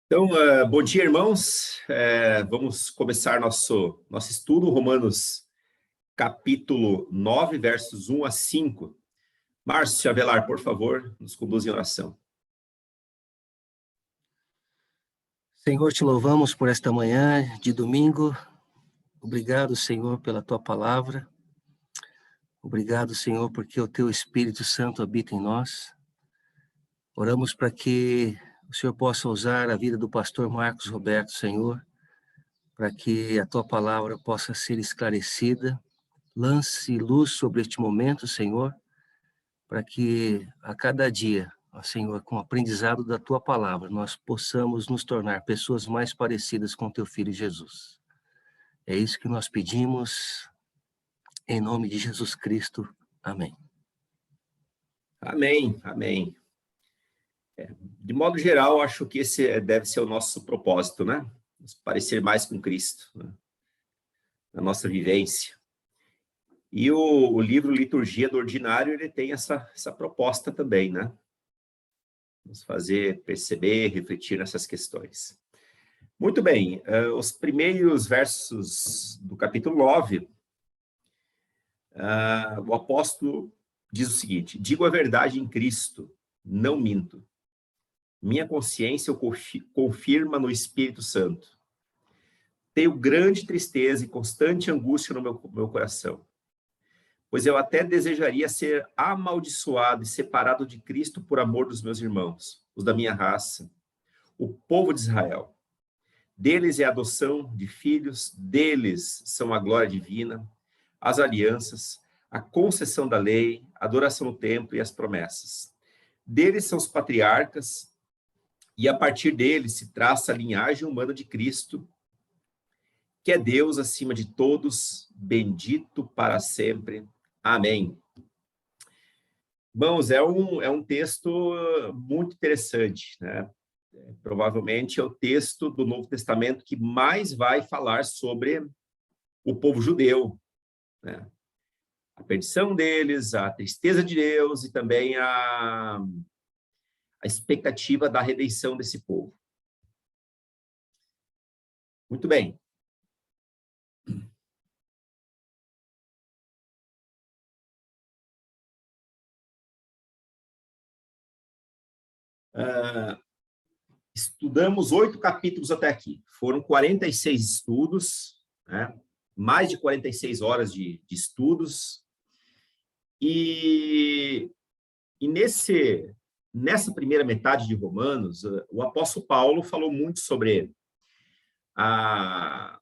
Então, bom dia, irmãos. Vamos começar nosso estudo, Romanos, capítulo 9, versos 1 a 5. Márcio Avelar, por favor, nos conduz em oração. Senhor, te louvamos por esta manhã de domingo. Obrigado, Senhor, pela tua palavra. Obrigado, Senhor, porque o teu Espírito Santo habita em nós. Oramos para que o Senhor possa usar a vida do pastor Marcos Roberto, Senhor, para que a tua palavra possa ser esclarecida. Lance luz sobre este momento, Senhor, para que a cada dia, ó Senhor, com o aprendizado da tua palavra, nós possamos nos tornar pessoas mais parecidas com teu Filho Jesus. É isso que nós pedimos, em nome de Jesus Cristo. Amém. Amém, amém. De modo geral, acho que esse deve ser o nosso propósito, né? Nos parecer mais com Cristo, né? Na nossa vivência. E o livro Liturgia do Ordinário, ele tem essa proposta também, né? Nos fazer perceber, refletir nessas questões. Muito bem, os primeiros versos do capítulo 9, o apóstolo diz o seguinte: digo a verdade em Cristo, não minto. Minha consciência o confirma no Espírito Santo. Tenho grande tristeza e constante angústia no meu coração, pois eu até desejaria ser amaldiçoado e separado de Cristo por amor dos meus irmãos, os da minha raça, o povo de Israel. Deles é a adoção de filhos, deles são a glória divina, as alianças, a concessão da lei, a adoração no templo e as promessas. Deles são os patriarcas, e a partir deles se traça a linhagem humana de Cristo, que é Deus acima de todos, bendito para sempre. Amém. Irmãos, é um texto muito interessante, né? Provavelmente é o texto do Novo Testamento que mais vai falar sobre o povo judeu, né? A perdição deles, a tristeza de Deus e também a expectativa da redenção desse povo. Muito bem. Estudamos 8 capítulos até aqui. Foram 46 estudos, né? Mais de 46 horas de estudos. E nessa primeira metade de Romanos, o apóstolo Paulo falou muito sobre a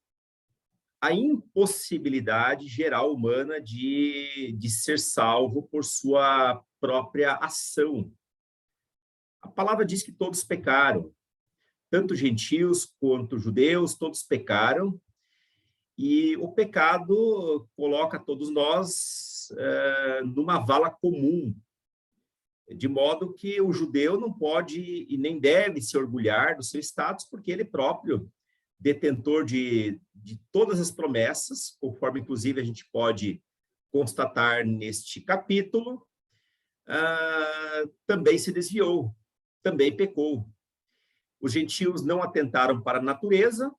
impossibilidade geral humana de ser salvo por sua própria ação. A palavra diz que todos pecaram, tanto gentios quanto judeus, todos pecaram, e o pecado coloca todos nós numa vala comum, de modo que o judeu não pode e nem deve se orgulhar do seu status, porque ele próprio, detentor de todas as promessas, conforme inclusive a gente pode constatar neste capítulo, também se desviou, também pecou. Os gentios não atentaram para a natureza,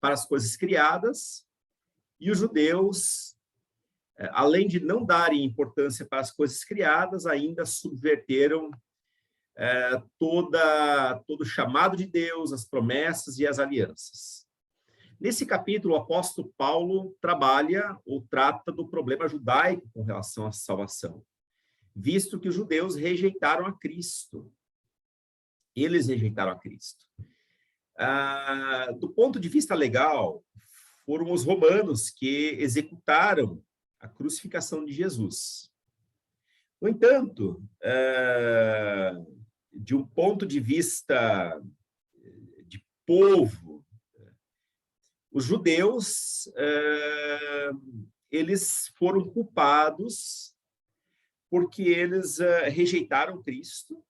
para as coisas criadas, e os judeus, além de não darem importância para as coisas criadas, ainda subverteram todo o chamado de Deus, as promessas e as alianças. Nesse capítulo, o apóstolo Paulo trabalha ou trata do problema judaico com relação à salvação, visto que os judeus rejeitaram a Cristo. Eles rejeitaram a Cristo. Do ponto de vista legal, foram os romanos que executaram a crucificação de Jesus. No entanto, de um ponto de vista de povo, os judeus, eles foram culpados porque eles rejeitaram Cristo.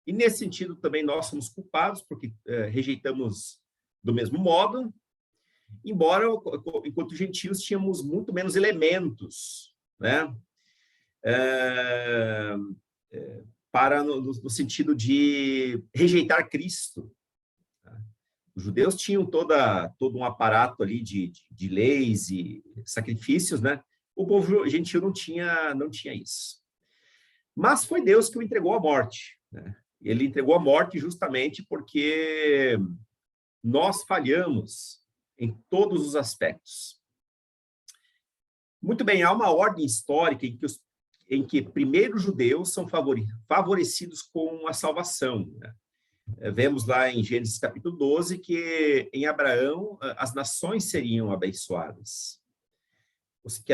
E, nesse sentido, também nós somos culpados, porque rejeitamos do mesmo modo, embora, enquanto gentios, tínhamos muito menos elementos, né? No sentido de rejeitar Cristo. Os judeus tinham todo um aparato ali de leis e sacrifícios, né? O povo gentil não tinha isso. Mas foi Deus que o entregou à morte, né? Ele entregou à morte justamente porque nós falhamos em todos os aspectos. Muito bem, há uma ordem histórica em que primeiro os judeus são favorecidos com a salvação, né? Vemos lá em Gênesis capítulo 12 que em Abraão as nações seriam abençoadas. Os que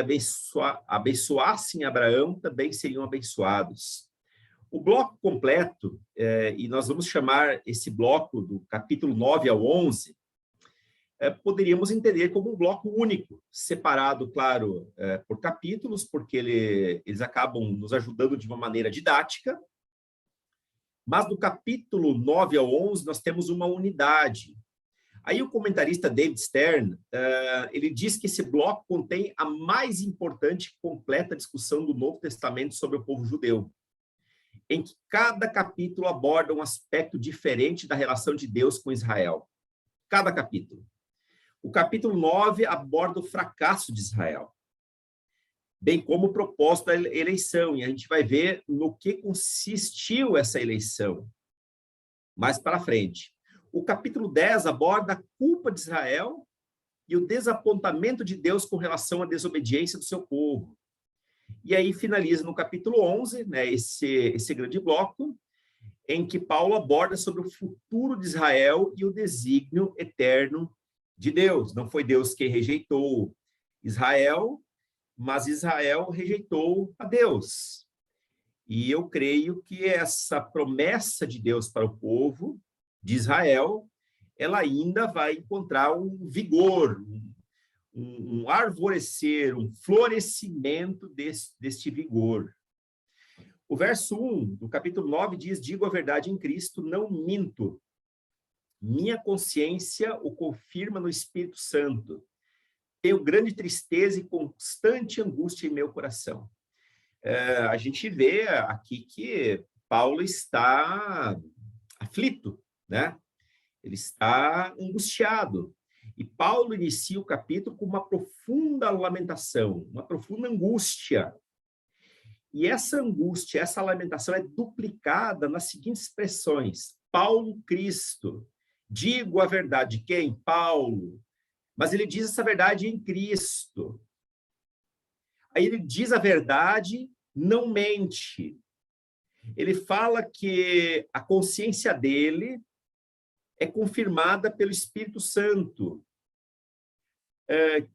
abençoassem Abraão também seriam abençoados. O bloco completo, e nós vamos chamar esse bloco do capítulo 9 ao 11, poderíamos entender como um bloco único, separado, claro, por capítulos, porque eles acabam nos ajudando de uma maneira didática. Mas do capítulo 9 ao 11, nós temos uma unidade. Aí o comentarista David Stern, ele diz que esse bloco contém a mais importante e completa discussão do Novo Testamento sobre o povo judeu, em que cada capítulo aborda um aspecto diferente da relação de Deus com Israel. Cada capítulo. O capítulo 9 aborda o fracasso de Israel, bem como o propósito da eleição, e a gente vai ver no que consistiu essa eleição mais para frente. O capítulo 10 aborda a culpa de Israel e o desapontamento de Deus com relação à desobediência do seu povo. E aí finaliza no capítulo 11, né, esse grande bloco, em que Paulo aborda sobre o futuro de Israel e o desígnio eterno de Deus. Não foi Deus quem rejeitou Israel, mas Israel rejeitou a Deus. E eu creio que essa promessa de Deus para o povo de Israel, ela ainda vai encontrar um vigor, um arvorecer, um florescimento deste vigor. O verso 1 do capítulo 9 diz: digo a verdade em Cristo, não minto. Minha consciência o confirma no Espírito Santo. Tenho grande tristeza e constante angústia em meu coração. A gente vê aqui que Paulo está aflito, né? Ele está angustiado. E Paulo inicia o capítulo com uma profunda lamentação, uma profunda angústia. E essa angústia, essa lamentação é duplicada nas seguintes expressões: Paulo, Cristo. Digo a verdade. Quem? Paulo. Mas ele diz essa verdade em Cristo. Aí ele diz a verdade, não mente. Ele fala que a consciência dele é confirmada pelo Espírito Santo,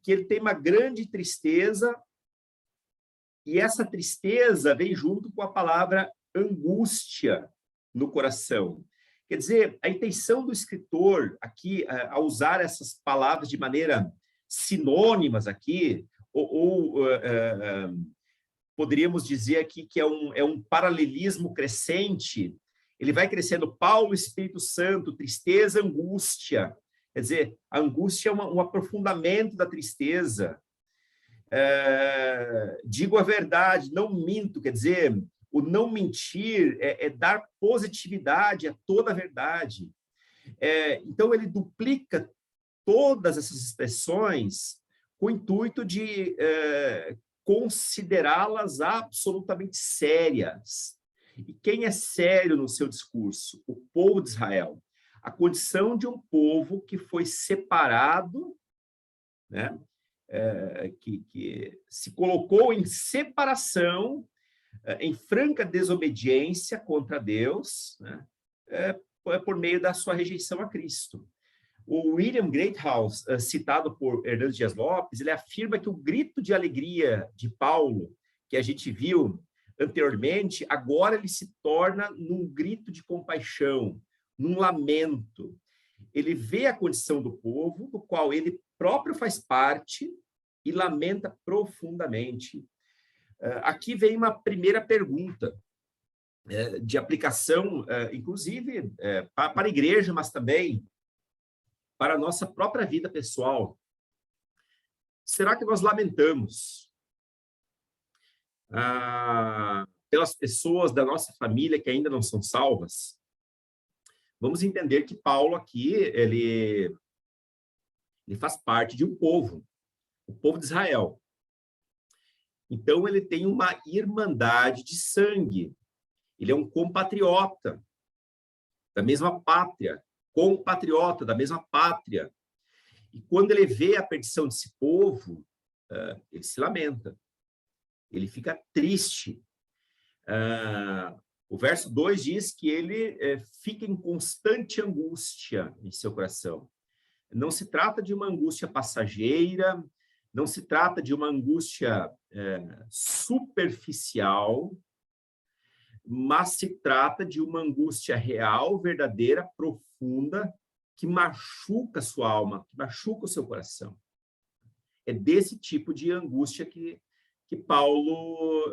que ele tem uma grande tristeza, e essa tristeza vem junto com a palavra angústia no coração. Quer dizer, a intenção do escritor aqui, ao usar essas palavras de maneira sinônimas aqui, poderíamos dizer aqui que é um paralelismo crescente. Ele vai crescendo: Paulo, Espírito Santo, tristeza, angústia. Quer dizer, a angústia é um aprofundamento da tristeza. Digo a verdade, não minto. Quer dizer, o não mentir é dar positividade a toda a verdade. Então, ele duplica todas essas expressões com o intuito de considerá-las absolutamente sérias. E quem é sério no seu discurso? O povo de Israel. A condição de um povo que foi separado, né? Que se colocou em separação, em franca desobediência contra Deus, né? Por meio da sua rejeição a Cristo. O William Greathouse, citado por Hernando Dias Lopes, ele afirma que o grito de alegria de Paulo, que a gente viu anteriormente, agora ele se torna num grito de compaixão, num lamento. Ele vê a condição do povo, do qual ele próprio faz parte, e lamenta profundamente. Aqui vem uma primeira pergunta, de aplicação, inclusive, para a igreja, mas também para a nossa própria vida pessoal. Será que nós lamentamos pelas pessoas da nossa família que ainda não são salvas? vamos entender que Paulo aqui, ele faz parte de um povo, o povo de Israel. Então, ele tem uma irmandade de sangue. Ele é um compatriota da mesma pátria, compatriota da mesma pátria. E quando ele vê a perdição desse povo, ele se lamenta. Ele fica triste. O verso 2 diz que ele fica em constante angústia em seu coração. Não se trata de uma angústia passageira, não se trata de uma angústia superficial, mas se trata de uma angústia real, verdadeira, profunda, que machuca sua alma, que machuca o seu coração. É desse tipo de angústia que Paulo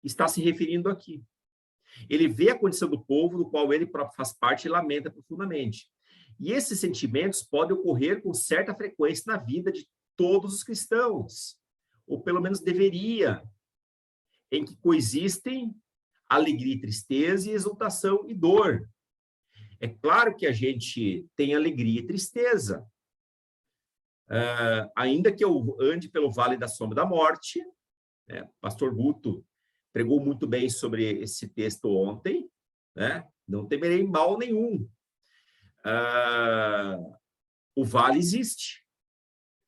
está se referindo aqui. Ele vê a condição do povo, do qual ele próprio faz parte, e lamenta profundamente. E esses sentimentos podem ocorrer com certa frequência na vida de todos os cristãos, ou pelo menos deveria, em que coexistem alegria e tristeza, e exultação e dor. É claro que a gente tem alegria e tristeza. Ainda que eu ande pelo vale da sombra da morte, pastor Guto pregou muito bem sobre esse texto ontem, né? Não temerei mal nenhum. O vale existe,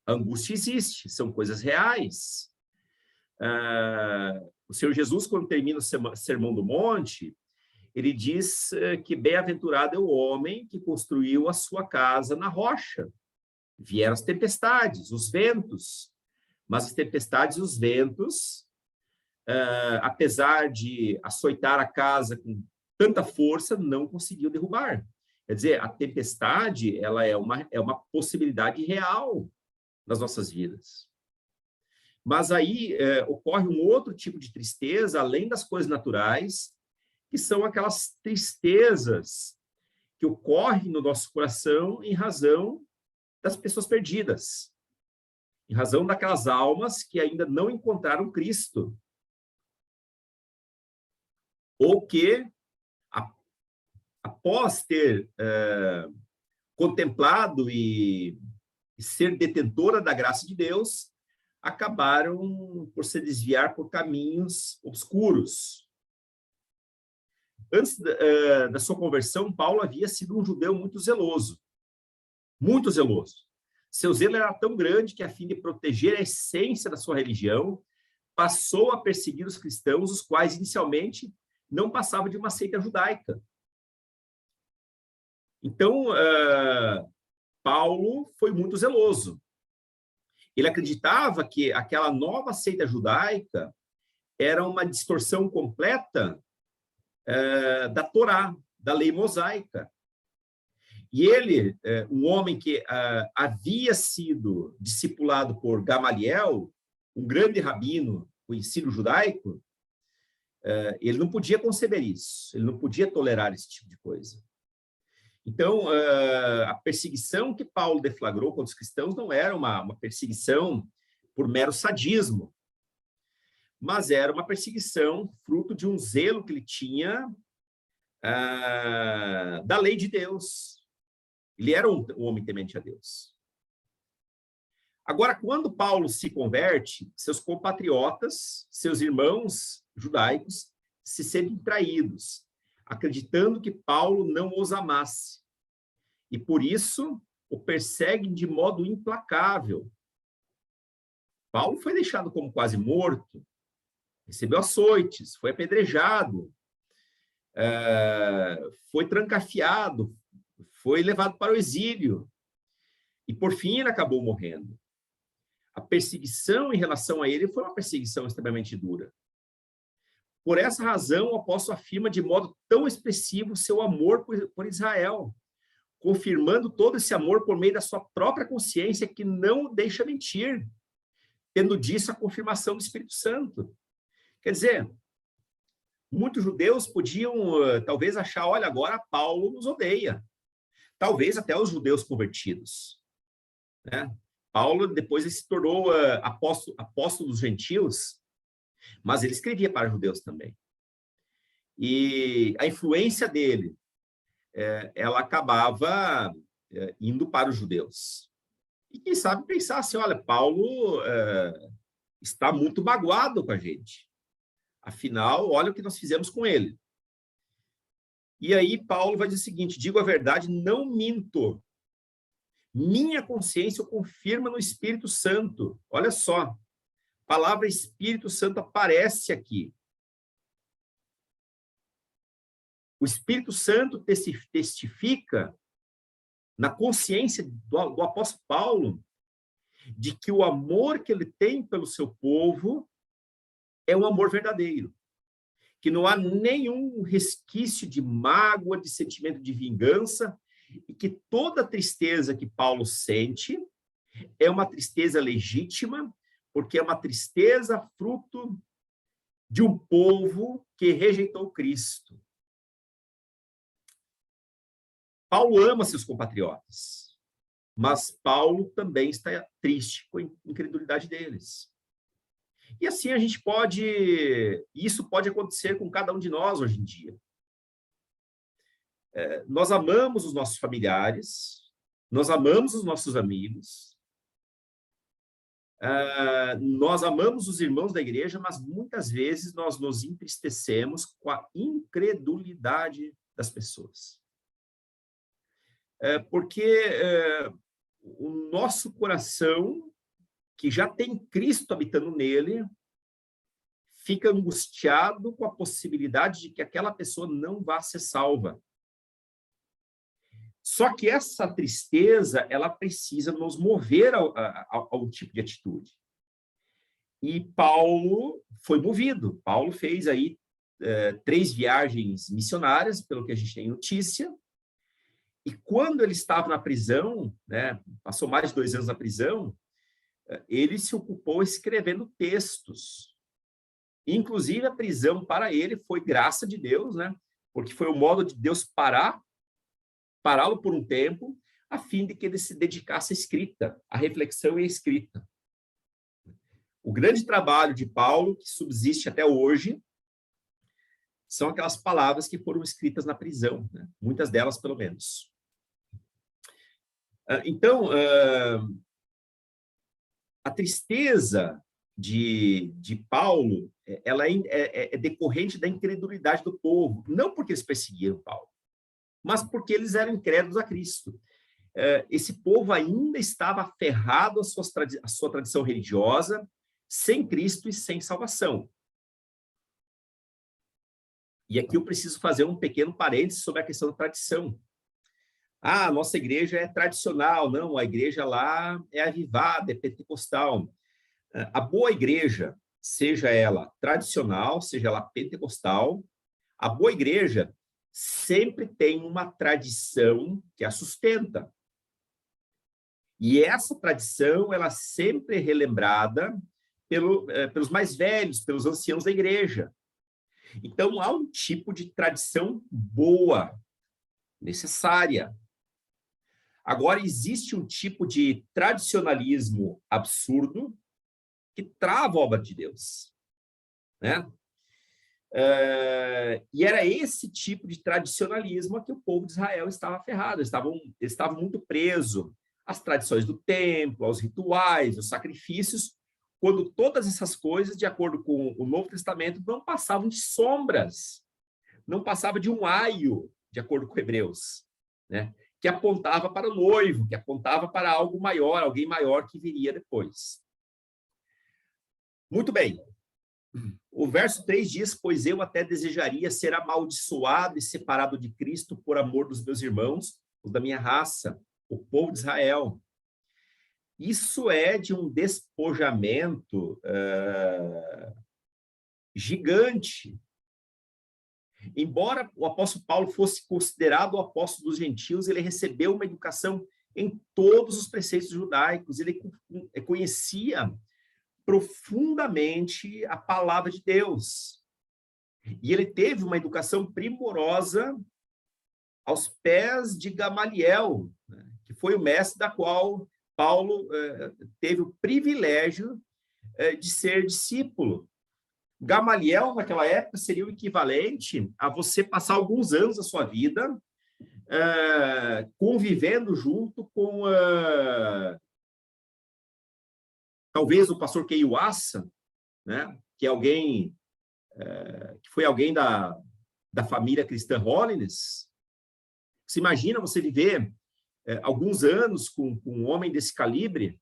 a angústia existe, são coisas reais. O Senhor Jesus, quando termina o Sermão do Monte, ele diz que bem-aventurado é o homem que construiu a sua casa na rocha. Vieram as tempestades, os ventos, mas as tempestades e os ventos, apesar de açoitar a casa com tanta força, não conseguiu derrubar. Quer dizer, a tempestade, ela é uma possibilidade real nas nossas vidas. Mas aí ocorre um outro tipo de tristeza, além das coisas naturais, que são aquelas tristezas que ocorrem no nosso coração em razão das pessoas perdidas, em razão daquelas almas que ainda não encontraram Cristo, ou que, após ter contemplado e ser detentora da graça de Deus, acabaram por se desviar por caminhos obscuros. Antes da sua conversão, Paulo havia sido um judeu muito zeloso. Muito zeloso. Seu zelo era tão grande que, a fim de proteger a essência da sua religião, passou a perseguir os cristãos, os quais inicialmente não passavam de uma seita judaica. Então, Paulo foi muito zeloso. Ele acreditava que aquela nova seita judaica era uma distorção completa da Torá, da lei mosaica. E ele, um homem que havia sido discipulado por Gamaliel, um grande rabino do ensino judaico, ele não podia conceber isso, ele não podia tolerar esse tipo de coisa. Então, a perseguição que Paulo deflagrou contra os cristãos não era uma perseguição por mero sadismo, mas era uma perseguição fruto de um zelo que ele tinha da lei de Deus. Ele era um homem temente a Deus. Agora, quando Paulo se converte, seus compatriotas, seus irmãos judaicos, se sentem traídos, acreditando que Paulo não os amasse. E, por isso, o perseguem de modo implacável. Paulo foi deixado como quase morto, recebeu açoites, foi apedrejado, foi trancafiado, foi levado para o exílio. E, por fim, ele acabou morrendo. A perseguição em relação a ele foi uma perseguição extremamente dura. Por essa razão, o apóstolo afirma de modo tão expressivo seu amor por Israel, confirmando todo esse amor por meio da sua própria consciência, que não o deixa mentir, tendo disso a confirmação do Espírito Santo. Quer dizer, muitos judeus podiam, talvez, achar, olha, agora Paulo nos odeia. Talvez até os judeus convertidos, né? Paulo, depois, ele se tornou apóstolo dos gentios, mas ele escrevia para judeus também. E a influência dele ela acabava indo para os judeus. E quem sabe pensar assim, olha, Paulo está muito magoado com a gente. Afinal, olha o que nós fizemos com ele. E aí Paulo vai dizer o seguinte, digo a verdade, não minto. Minha consciência o confirma no Espírito Santo. Olha só, a palavra Espírito Santo aparece aqui. O Espírito Santo testifica na consciência do apóstolo Paulo de que o amor que ele tem pelo seu povo é um amor verdadeiro. Que não há nenhum resquício de mágoa, de sentimento de vingança, e que toda a tristeza que Paulo sente é uma tristeza legítima, porque é uma tristeza fruto de um povo que rejeitou Cristo. Paulo ama seus compatriotas, mas Paulo também está triste com a incredulidade deles. E assim a gente isso pode acontecer com cada um de nós hoje em dia. Nós amamos os nossos familiares, nós amamos os nossos amigos, nós amamos os irmãos da igreja, mas muitas vezes nós nos entristecemos com a incredulidade das pessoas. Porque o nosso coração, que já tem Cristo habitando nele, fica angustiado com a possibilidade de que aquela pessoa não vá ser salva. Só que essa tristeza, ela precisa nos mover ao tipo de atitude. E Paulo foi movido. Paulo fez aí 3 viagens missionárias, pelo que a gente tem notícia. E quando ele estava na prisão, né, passou mais de 2 anos na prisão, ele se ocupou escrevendo textos. Inclusive, a prisão para ele foi graça de Deus, né? Porque foi o modo de Deus pará-lo por um tempo, a fim de que ele se dedicasse à escrita, à reflexão e à escrita. O grande trabalho de Paulo, que subsiste até hoje, são aquelas palavras que foram escritas na prisão, né? Muitas delas, pelo menos. Então, a tristeza de Paulo, ela é decorrente da incredulidade do povo, não porque eles perseguiram Paulo, mas porque eles eram incrédulos a Cristo. Esse povo ainda estava aferrado à sua tradição religiosa, sem Cristo e sem salvação. E aqui eu preciso fazer um pequeno parênteses sobre a questão da tradição. A nossa igreja é tradicional, não, a igreja lá é avivada, é pentecostal. A boa igreja, seja ela tradicional, seja ela pentecostal, a boa igreja sempre tem uma tradição que a sustenta. E essa tradição, ela sempre é relembrada pelos mais velhos, pelos anciãos da igreja. Então, há um tipo de tradição boa, necessária. Agora, existe um tipo de tradicionalismo absurdo que trava a obra de Deus, né? E era esse tipo de tradicionalismo a que o povo de Israel estava aferrado. Eles estavam muito presos às tradições do templo, aos rituais, aos sacrifícios, quando todas essas coisas, de acordo com o Novo Testamento, não passavam de sombras, não passava de um aio, de acordo com Hebreus, né? Que apontava para o noivo, que apontava para algo maior, alguém maior que viria depois. Muito bem. O verso 3 diz, pois eu até desejaria ser amaldiçoado e separado de Cristo por amor dos meus irmãos, os da minha raça, o povo de Israel. Isso é de um despojamento gigante. Embora o apóstolo Paulo fosse considerado o apóstolo dos gentios, ele recebeu uma educação em todos os preceitos judaicos, ele conhecia profundamente a palavra de Deus. E ele teve uma educação primorosa aos pés de Gamaliel, né, que foi o mestre da qual Paulo teve o privilégio de ser discípulo. Gamaliel, naquela época, seria o equivalente a você passar alguns anos da sua vida convivendo junto com talvez o pastor Keio Assa, né, que é alguém que foi alguém da família cristã Holiness. Você imagina você viver alguns anos com um homem desse calibre,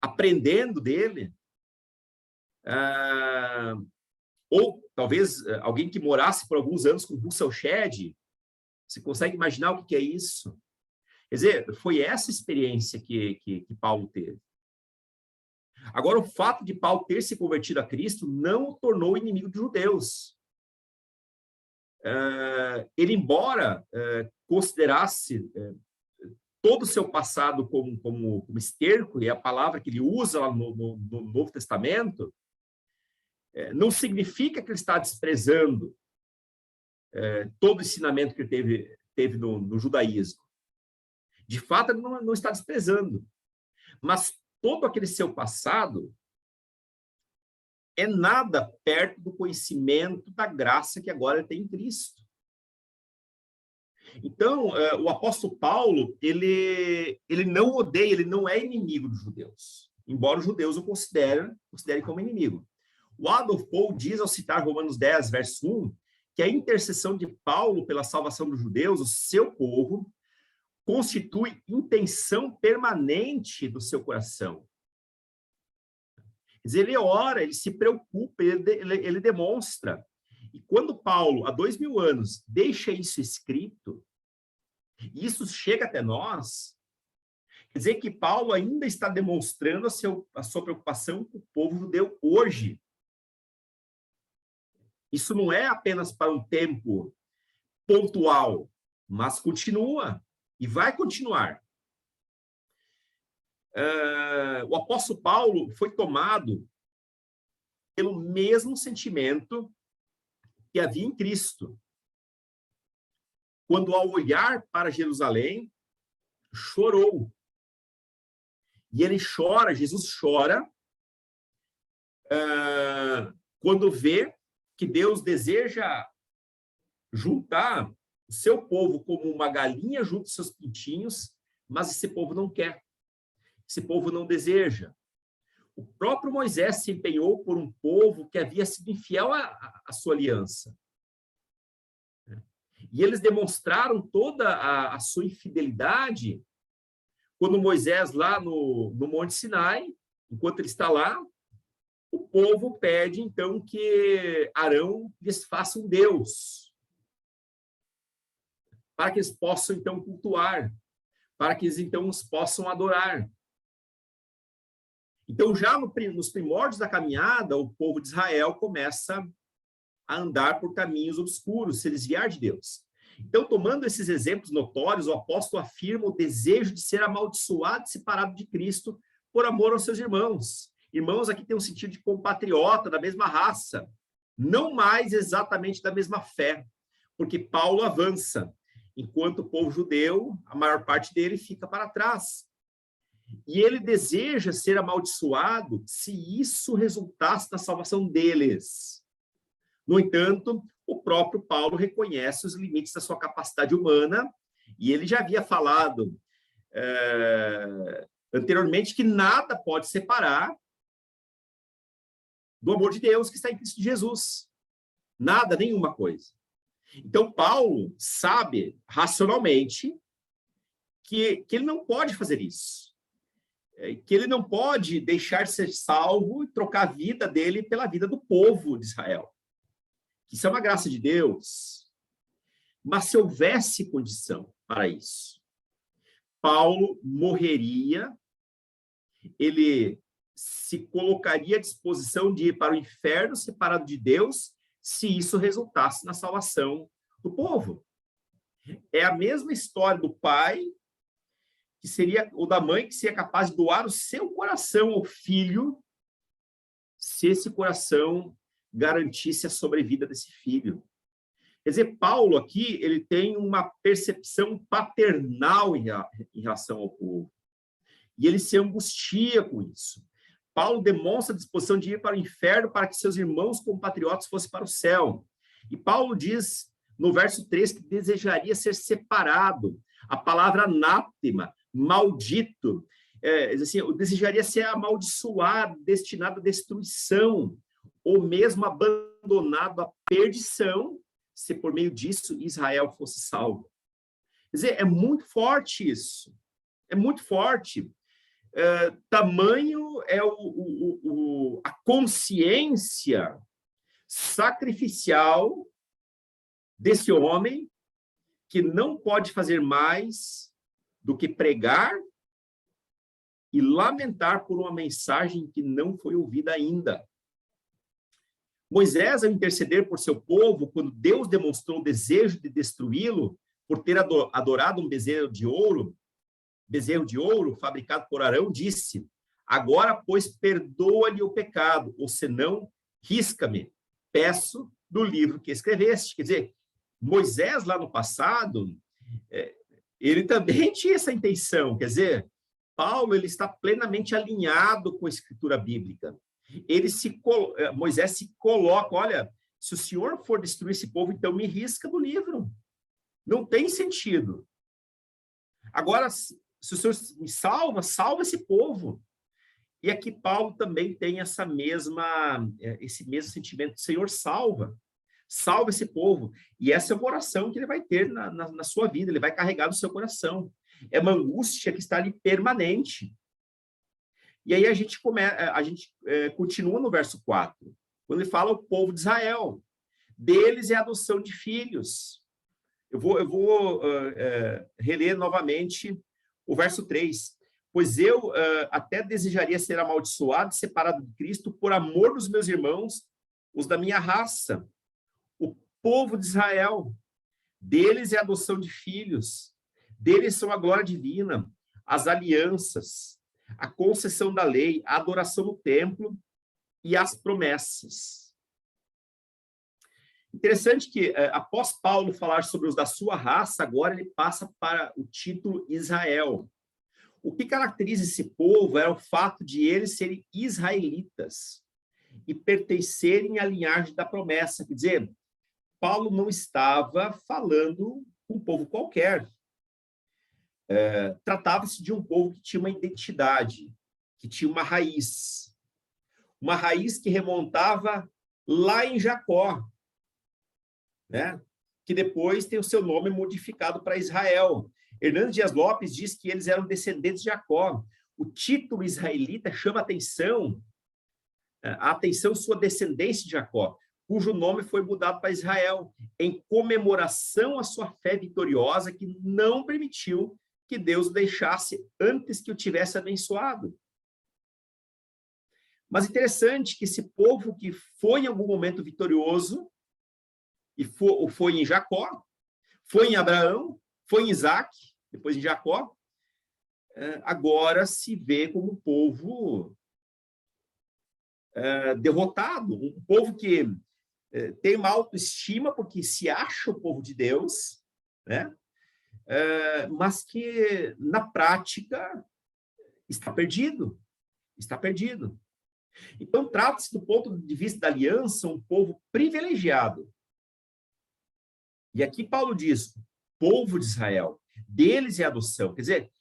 aprendendo dele, ou talvez alguém que morasse por alguns anos com Russell Shedd. Você consegue imaginar o que é isso? Quer dizer, foi essa experiência que Paulo teve. Agora, o fato de Paulo ter se convertido a Cristo não o tornou inimigo dos judeus. Ele, embora considerasse todo o seu passado como esterco, e a palavra que ele usa lá no Novo Testamento, não significa que ele está desprezando todo o ensinamento que ele teve no judaísmo. De fato, ele não está desprezando. Mas todo aquele seu passado é nada perto do conhecimento da graça que agora ele tem em Cristo. Então, o apóstolo Paulo, ele não odeia, ele não é inimigo dos judeus, embora os judeus o considerem como inimigo. O Adolf Paul diz, ao citar Romanos 10, verso 1, que a intercessão de Paulo pela salvação dos judeus, o seu povo, constitui intenção permanente do seu coração. Quer dizer, ele ora, ele se preocupa, ele demonstra. E quando Paulo, há 2000 anos, deixa isso escrito, e isso chega até nós, quer dizer que Paulo ainda está demonstrando a sua preocupação com o povo judeu hoje. Isso não é apenas para um tempo pontual, mas continua e vai continuar. O apóstolo Paulo foi tomado pelo mesmo sentimento que havia em Cristo. Quando, ao olhar para Jerusalém, chorou. E ele chora, Jesus chora, quando vê que Deus deseja juntar o seu povo como uma galinha junto aos seus pintinhos, mas esse povo não quer. Esse povo não deseja. O próprio Moisés se empenhou por um povo que havia sido infiel à sua aliança. E eles demonstraram toda a sua infidelidade quando Moisés, lá no Monte Sinai, enquanto ele está lá, o povo pede, então, que Arão lhes faça um Deus, para que eles possam, então, cultuar, para que eles, então, os possam adorar. Então, já nos primórdios da caminhada, o povo de Israel começa a andar por caminhos obscuros, se desviar de Deus. Então, tomando esses exemplos notórios, o apóstolo afirma o desejo de ser amaldiçoado e separado de Cristo por amor aos seus irmãos. Irmãos aqui tem um sentido de compatriota, da mesma raça, não mais exatamente da mesma fé, porque Paulo avança, enquanto o povo judeu, a maior parte dele fica para trás. E ele deseja ser amaldiçoado se isso resultasse na salvação deles. No entanto, o próprio Paulo reconhece os limites da sua capacidade humana, e ele já havia falado anteriormente que nada pode separar do amor de Deus que está em Cristo Jesus. Nada, nenhuma coisa. Então, Paulo sabe racionalmente que ele não pode fazer isso. Que ele não pode deixar ser salvo e trocar a vida dele pela vida do povo de Israel. Isso é uma graça de Deus. Mas se houvesse condição para isso, Paulo morreria, ele se colocaria à disposição de ir para o inferno separado de Deus, se isso resultasse na salvação do povo. É a mesma história do pai, que seria, ou da mãe, que seria capaz de doar o seu coração ao filho, se esse coração garantisse a sobrevida desse filho. Quer dizer, Paulo aqui, ele tem uma percepção paternal em relação ao povo. E ele se angustia com isso. Paulo demonstra a disposição de ir para o inferno para que seus irmãos compatriotas fossem para o céu. E Paulo diz No verso 3, que desejaria ser separado. A palavra anátema, maldito. Diz assim, eu desejaria ser amaldiçoado, destinado à destruição, ou mesmo abandonado à perdição, se por meio disso Israel fosse salvo. Quer dizer, é muito forte isso. É muito forte. Tamanho é a consciência sacrificial desse homem que não pode fazer mais do que pregar e lamentar por uma mensagem que não foi ouvida ainda. Moisés, ao interceder por seu povo, quando Deus demonstrou o desejo de destruí-lo por ter adorado um bezerro de ouro fabricado por Arão, disse: agora, pois, perdoa-lhe o pecado, ou senão, risca-me, peço do livro que escreveste. Quer dizer, Moisés, lá no passado, ele também tinha essa intenção. Quer dizer, Paulo, ele está plenamente alinhado com a escritura bíblica. Moisés se coloca, olha, se o Senhor for destruir esse povo, então me risca do livro. Não tem sentido. Agora, se o Senhor me salva esse povo. E aqui Paulo também tem esse mesmo sentimento. Senhor, salva esse povo. E essa é uma oração que ele vai ter na sua vida, ele vai carregar no seu coração. É uma angústia que está ali permanente. E aí a gente continua no verso 4, quando ele fala o povo de Israel. Deles é a adoção de filhos. Eu vou reler novamente o verso 3. Pois eu até desejaria ser amaldiçoado, separado de Cristo, por amor dos meus irmãos, os da minha raça, o povo de Israel. Deles é a adoção de filhos. Deles são a glória divina, as alianças, a concessão da lei, a adoração no templo e as promessas. Interessante que, após Paulo falar sobre os da sua raça, agora ele passa para o título Israel. O que caracteriza esse povo é o fato de eles serem israelitas e pertencerem à linhagem da promessa. Quer dizer, Paulo não estava falando com um povo qualquer. Tratava-se de um povo que tinha uma identidade, que tinha uma raiz que remontava lá em Jacó, né? Que depois tem o seu nome modificado para Israel. Hernandes Dias Lopes diz que eles eram descendentes de Jacó. O título israelita chama a atenção sua descendência de Jacó, cujo nome foi mudado para Israel, em comemoração à sua fé vitoriosa que não permitiu que Deus o deixasse antes que o tivesse abençoado. Mas interessante que esse povo que foi em algum momento vitorioso, e foi em Jacó, foi em Abraão, foi em Isaac, depois em Jacó, agora se vê como um povo derrotado, um povo que tem uma autoestima porque se acha o povo de Deus, né? Mas que, na prática, está perdido. Está perdido. Então, trata-se, do ponto de vista da aliança, um povo privilegiado. E aqui Paulo diz, povo de Israel, deles é a adoção. Quer dizer,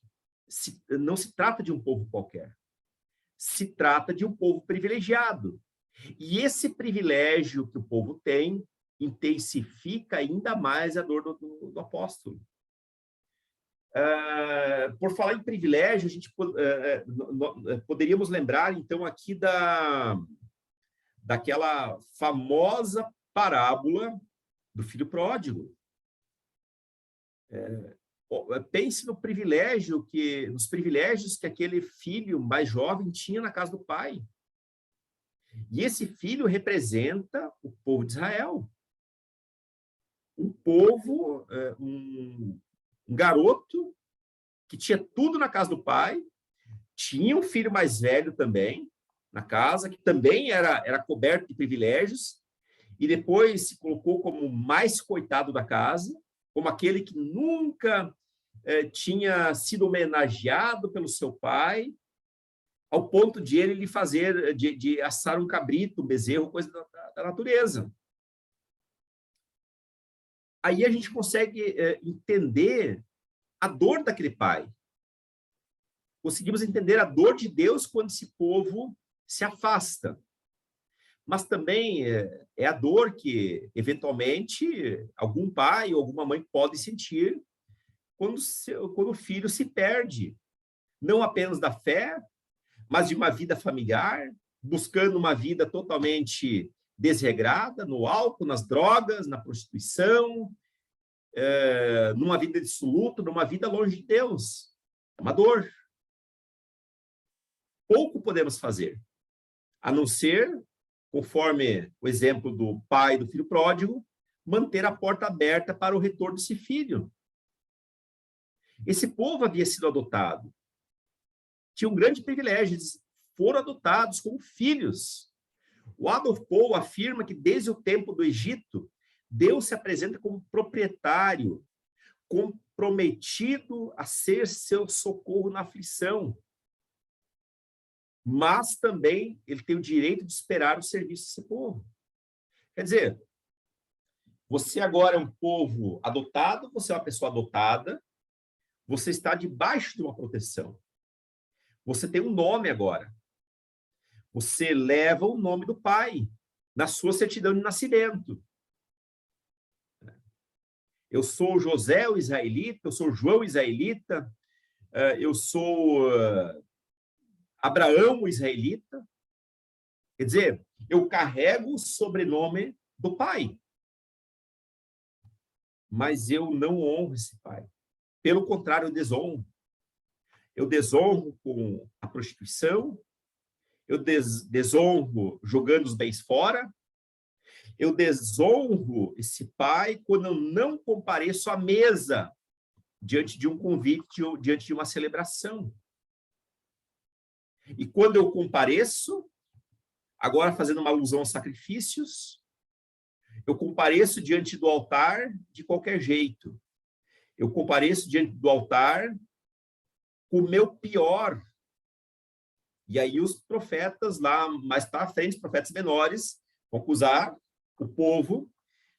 não se trata de um povo qualquer. Se trata de um povo privilegiado. E esse privilégio que o povo tem intensifica ainda mais a dor do apóstolo. Por falar em privilégio, a gente poderíamos lembrar, então, aqui daquela famosa parábola do filho pródigo. Pense nos privilégios que aquele filho mais jovem tinha na casa do pai. E esse filho representa o povo de Israel. Um povo, um garoto que tinha tudo na casa do pai, tinha um filho mais velho também na casa, que também era coberto de privilégios, e depois se colocou como o mais coitado da casa, como aquele que nunca tinha sido homenageado pelo seu pai, ao ponto de ele lhe fazer, de assar um cabrito, um bezerro, coisa da natureza. aí a gente consegue entender a dor daquele pai. Conseguimos entender a dor de Deus quando esse povo se afasta. Mas também é a dor que, eventualmente, algum pai ou alguma mãe pode sentir quando o filho se perde, não apenas da fé, mas de uma vida familiar, buscando uma vida totalmente desregrada, no álcool, nas drogas, na prostituição, numa vida dissoluta, numa vida longe de Deus. É uma dor. Pouco podemos fazer, a não ser, conforme o exemplo do pai do filho pródigo, manter a porta aberta para o retorno desse filho. Esse povo havia sido adotado. Tinha um grande privilégio, eles foram adotados como filhos. O Adolf Paul afirma que desde o tempo do Egito, Deus se apresenta como proprietário, comprometido a ser seu socorro na aflição. Mas também ele tem o direito de esperar o serviço desse povo. Quer dizer, você agora é um povo adotado, você é uma pessoa adotada, você está debaixo de uma proteção. Você tem um nome agora. Você leva o nome do pai na sua certidão de nascimento. Eu sou José, o israelita, eu sou João, o israelita, eu sou Abraão, o israelita. Quer dizer, eu carrego o sobrenome do pai. Mas eu não honro esse pai. Pelo contrário, eu desonro. Eu desonro com a prostituição, eu desonro jogando os bens fora, eu desonro esse pai quando eu não compareço à mesa diante de um convite ou diante de uma celebração. E quando eu compareço, agora fazendo uma alusão aos sacrifícios, eu compareço diante do altar de qualquer jeito. Eu compareço diante do altar com o meu pior. E aí os profetas lá, mais para frente, os profetas menores, vão acusar o povo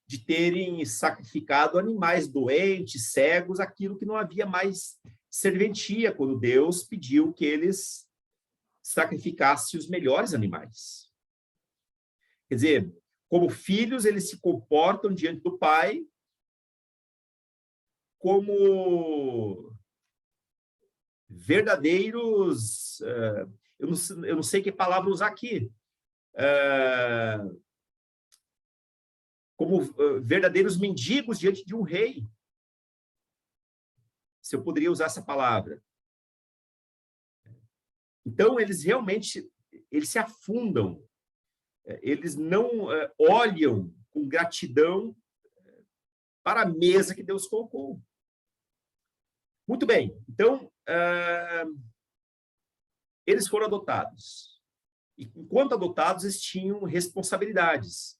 de terem sacrificado animais doentes, cegos, aquilo que não havia mais serventia, quando Deus pediu que eles sacrificassem os melhores animais. Quer dizer, como filhos, eles se comportam diante do pai como verdadeiros... eu não sei que palavra usar aqui. Como verdadeiros mendigos diante de um rei. Se eu poderia usar essa palavra. Então, eles realmente se afundam. Eles não olham com gratidão para a mesa que Deus colocou. Muito bem. Então, eles foram adotados. E, enquanto adotados, eles tinham responsabilidades.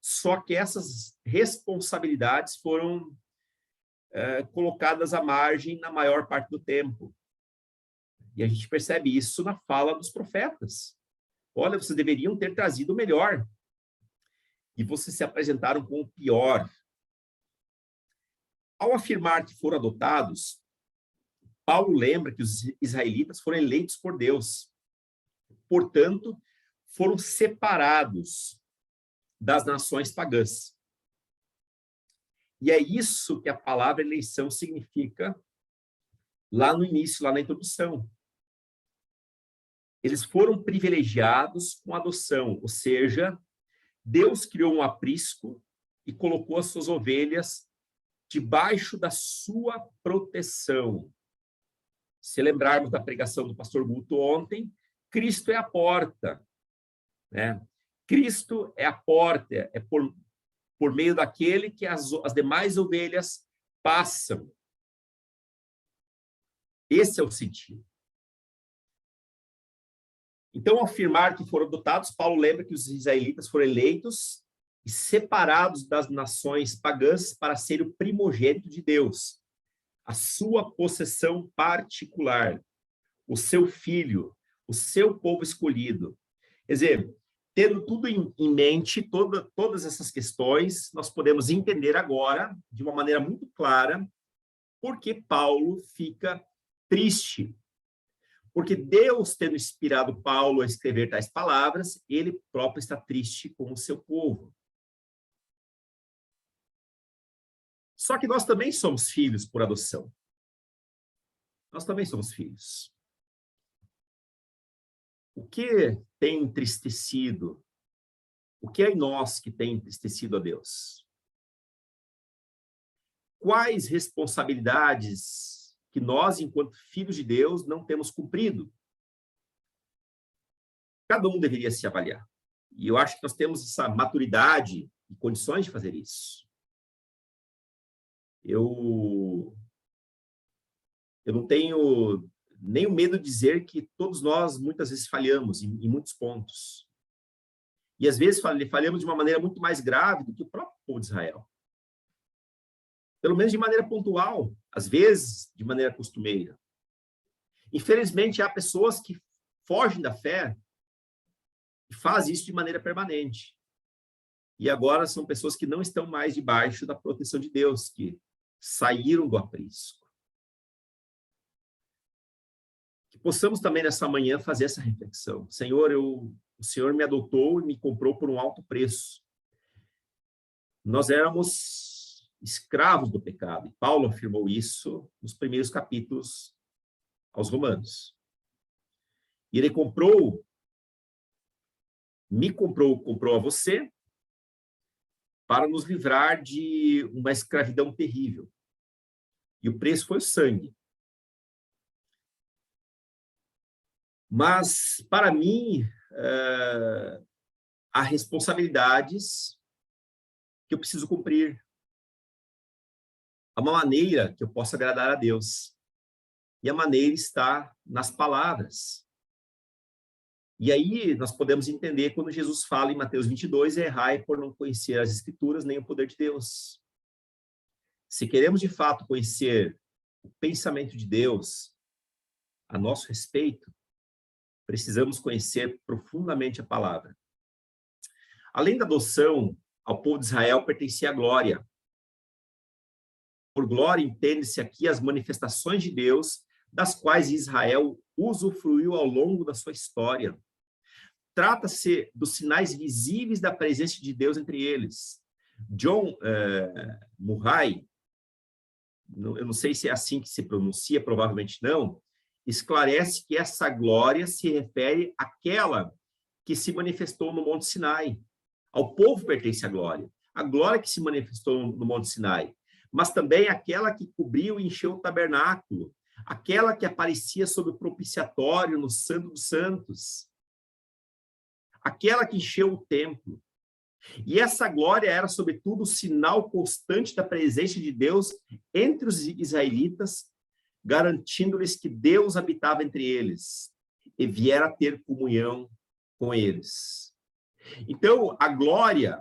Só que essas responsabilidades foram colocadas à margem na maior parte do tempo. E a gente percebe isso na fala dos profetas. Olha, vocês deveriam ter trazido o melhor. E vocês se apresentaram com o pior. Ao afirmar que foram adotados, Paulo lembra que os israelitas foram eleitos por Deus. Portanto, foram separados das nações pagãs. E é isso que a palavra eleição significa lá no início, lá na introdução. Eles foram privilegiados com adoção, ou seja, Deus criou um aprisco e colocou as suas ovelhas debaixo da sua proteção. Se lembrarmos da pregação do pastor Guto ontem, Cristo é a porta, né? Cristo é a porta, é por meio daquele que as demais ovelhas passam. Esse é o sentido. Então, ao afirmar que foram adotados, Paulo lembra que os israelitas foram eleitos e separados das nações pagãs para ser o primogênito de Deus, a sua possessão particular, o seu filho, o seu povo escolhido. Quer dizer, Tendo tudo em mente, todas essas questões, nós podemos entender agora, de uma maneira muito clara, por que Paulo fica triste. Porque Deus, tendo inspirado Paulo a escrever tais palavras, ele próprio está triste com o seu povo. Só que nós também somos filhos por adoção. Nós também somos filhos. O que tem entristecido? O que é em nós que tem entristecido a Deus? Quais responsabilidades que nós, enquanto filhos de Deus, não temos cumprido? Cada um deveria se avaliar. E eu acho que nós temos essa maturidade e condições de fazer isso. Eu não tenho nem o medo de dizer que todos nós, muitas vezes, falhamos em muitos pontos. E, às vezes, falhamos de uma maneira muito mais grave do que o próprio povo de Israel. Pelo menos de maneira pontual, às vezes, de maneira costumeira. Infelizmente, há pessoas que fogem da fé e fazem isso de maneira permanente. E agora são pessoas que não estão mais debaixo da proteção de Deus, que saíram do aprisco. Que possamos também nessa manhã fazer essa reflexão. Senhor, o Senhor me adotou e me comprou por um alto preço. Nós éramos escravos do pecado. E Paulo afirmou isso nos primeiros capítulos aos Romanos. E ele comprou a você para nos livrar de uma escravidão terrível. E o preço foi o sangue. Mas, para mim, há responsabilidades que eu preciso cumprir. Há uma maneira que eu possa agradar a Deus. E a maneira está nas palavras. E aí nós podemos entender quando Jesus fala em Mateus 22, errai por não conhecer as Escrituras nem o poder de Deus. Se queremos de fato conhecer o pensamento de Deus a nosso respeito, precisamos conhecer profundamente a palavra. Além da adoção, ao povo de Israel pertencia a glória. Por glória, entende-se aqui as manifestações de Deus, das quais Israel usufruiu ao longo da sua história. Trata-se dos sinais visíveis da presença de Deus entre eles. John Murray, eu não sei se é assim que se pronuncia, provavelmente não, esclarece que essa glória se refere àquela que se manifestou no Monte Sinai. Ao povo pertence a glória que se manifestou no Monte Sinai, mas também aquela que cobriu e encheu o tabernáculo, aquela que aparecia sob o propiciatório no Santo dos Santos, aquela que encheu o templo. E essa glória era, sobretudo, o sinal constante da presença de Deus entre os israelitas, garantindo-lhes que Deus habitava entre eles e viera a ter comunhão com eles. Então, a glória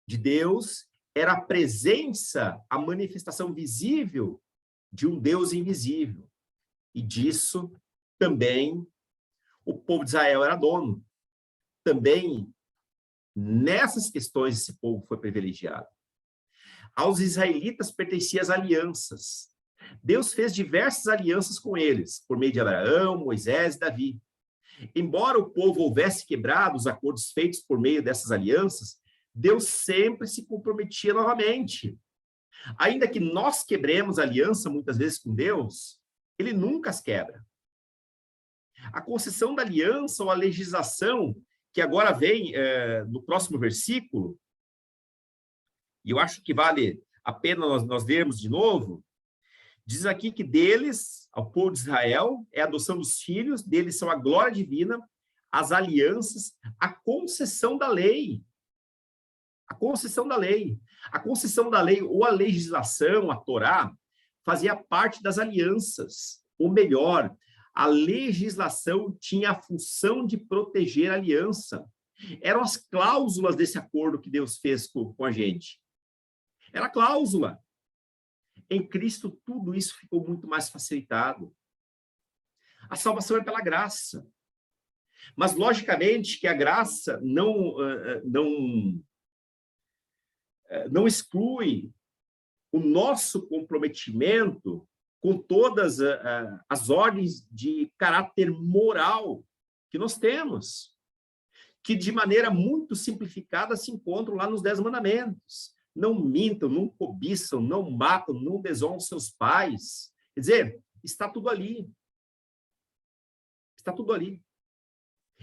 de Deus era a presença, a manifestação visível de um Deus invisível. E disso também o povo de Israel era dono. Também, nessas questões, esse povo foi privilegiado. Aos israelitas pertenciam as alianças. Deus fez diversas alianças com eles, por meio de Abraão, Moisés e Davi. Embora o povo houvesse quebrado os acordos feitos por meio dessas alianças, Deus sempre se comprometia novamente. Ainda que nós quebremos a aliança muitas vezes com Deus, ele nunca as quebra. A concessão da aliança ou a legislação, que agora vem no próximo versículo, e eu acho que vale a pena nós lermos de novo, diz aqui que deles, ao povo de Israel, é a adoção dos filhos, deles são a glória divina, as alianças, a concessão da lei. A concessão da lei. A concessão da lei, ou a legislação, a Torá, fazia parte das alianças. Ou melhor, a legislação tinha a função de proteger a aliança. Eram as cláusulas desse acordo que Deus fez com a gente. Era a cláusula. Em Cristo, tudo isso ficou muito mais facilitado. A salvação é pela graça. Mas, logicamente, que a graça não exclui o nosso comprometimento com todas as ordens de caráter moral que nós temos, que de maneira muito simplificada se encontram lá nos 10 mandamentos. Não mintam, não cobiçam, não matam, não desonram seus pais. Quer dizer, está tudo ali. Está tudo ali.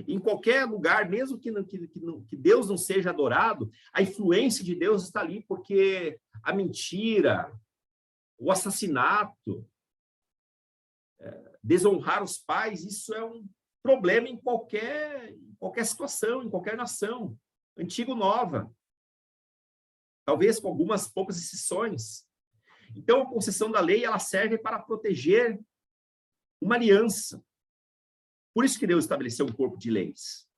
Em qualquer lugar, mesmo que Deus não seja adorado, a influência de Deus está ali, porque a mentira, o assassinato, desonrar os pais, isso é um problema em qualquer situação, em qualquer nação, antiga ou nova. Talvez com algumas poucas exceções. Então, a concessão da lei, ela serve para proteger uma aliança. Por isso que Deus estabeleceu um corpo de leis.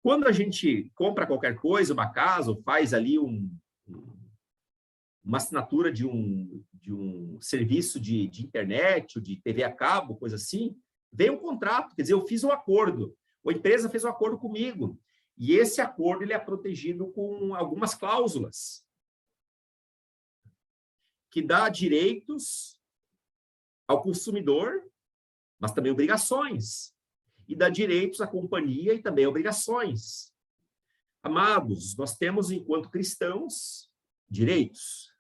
Quando a gente compra qualquer coisa, uma casa, ou faz ali uma assinatura de um serviço de internet, ou de TV a cabo, coisa assim, vem um contrato, quer dizer, eu fiz um acordo, a empresa fez um acordo comigo, e esse acordo ele é protegido com algumas cláusulas, que dá direitos ao consumidor, mas também obrigações, e dá direitos à companhia e também obrigações. Amados, nós temos, enquanto cristãos, direitos.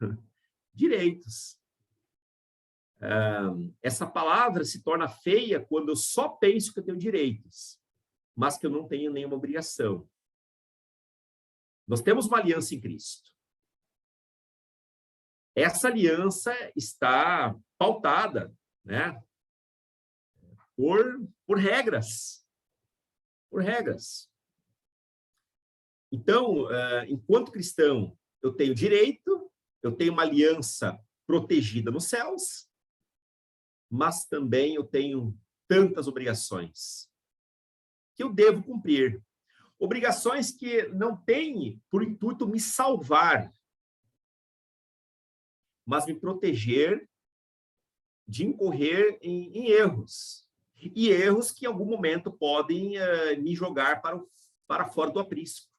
Direitos. Essa palavra se torna feia quando eu só penso que eu tenho direitos, mas que eu não tenho nenhuma obrigação. Nós temos uma aliança em Cristo. Essa aliança está pautada, né, por regras. Por regras. Então, enquanto cristão, eu tenho direito, eu tenho uma aliança protegida nos céus, mas também eu tenho tantas obrigações que eu devo cumprir. Obrigações que não têm por intuito me salvar, mas me proteger de incorrer em erros. E erros que, em algum momento, podem me jogar para fora do aprisco.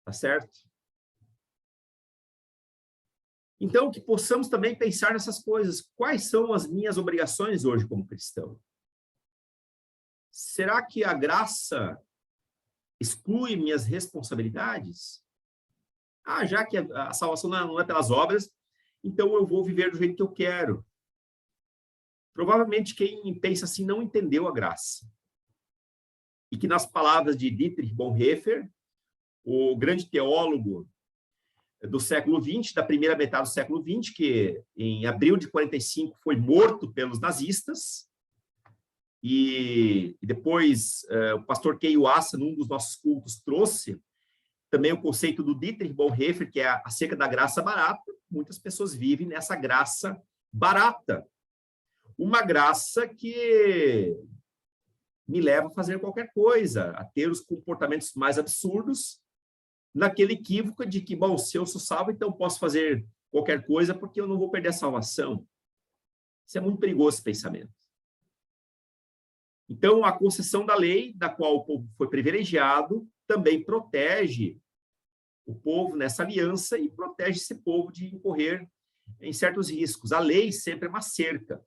Tá certo? Então, que possamos também pensar nessas coisas. Quais são as minhas obrigações hoje como cristão? Será que a graça exclui minhas responsabilidades? Já que a salvação não é pelas obras, então eu vou viver do jeito que eu quero. Provavelmente quem pensa assim não entendeu a graça. E que nas palavras de Dietrich Bonhoeffer, o grande teólogo do século XX, da primeira metade do século XX, que em abril de 45 foi morto pelos nazistas, e depois o pastor Kei Yuasa, num dos nossos cultos, trouxe também o conceito do Dietrich Bonhoeffer, que é acerca da graça barata. Muitas pessoas vivem nessa graça barata. Uma graça que me leva a fazer qualquer coisa, a ter os comportamentos mais absurdos, naquele equívoco de que, bom, se eu sou salvo, então posso fazer qualquer coisa porque eu não vou perder a salvação. Isso é muito perigoso, esse pensamento. Então, a concessão da lei, da qual o povo foi privilegiado, também protege o povo nessa aliança e protege esse povo de incorrer em certos riscos. A lei sempre é uma cerca.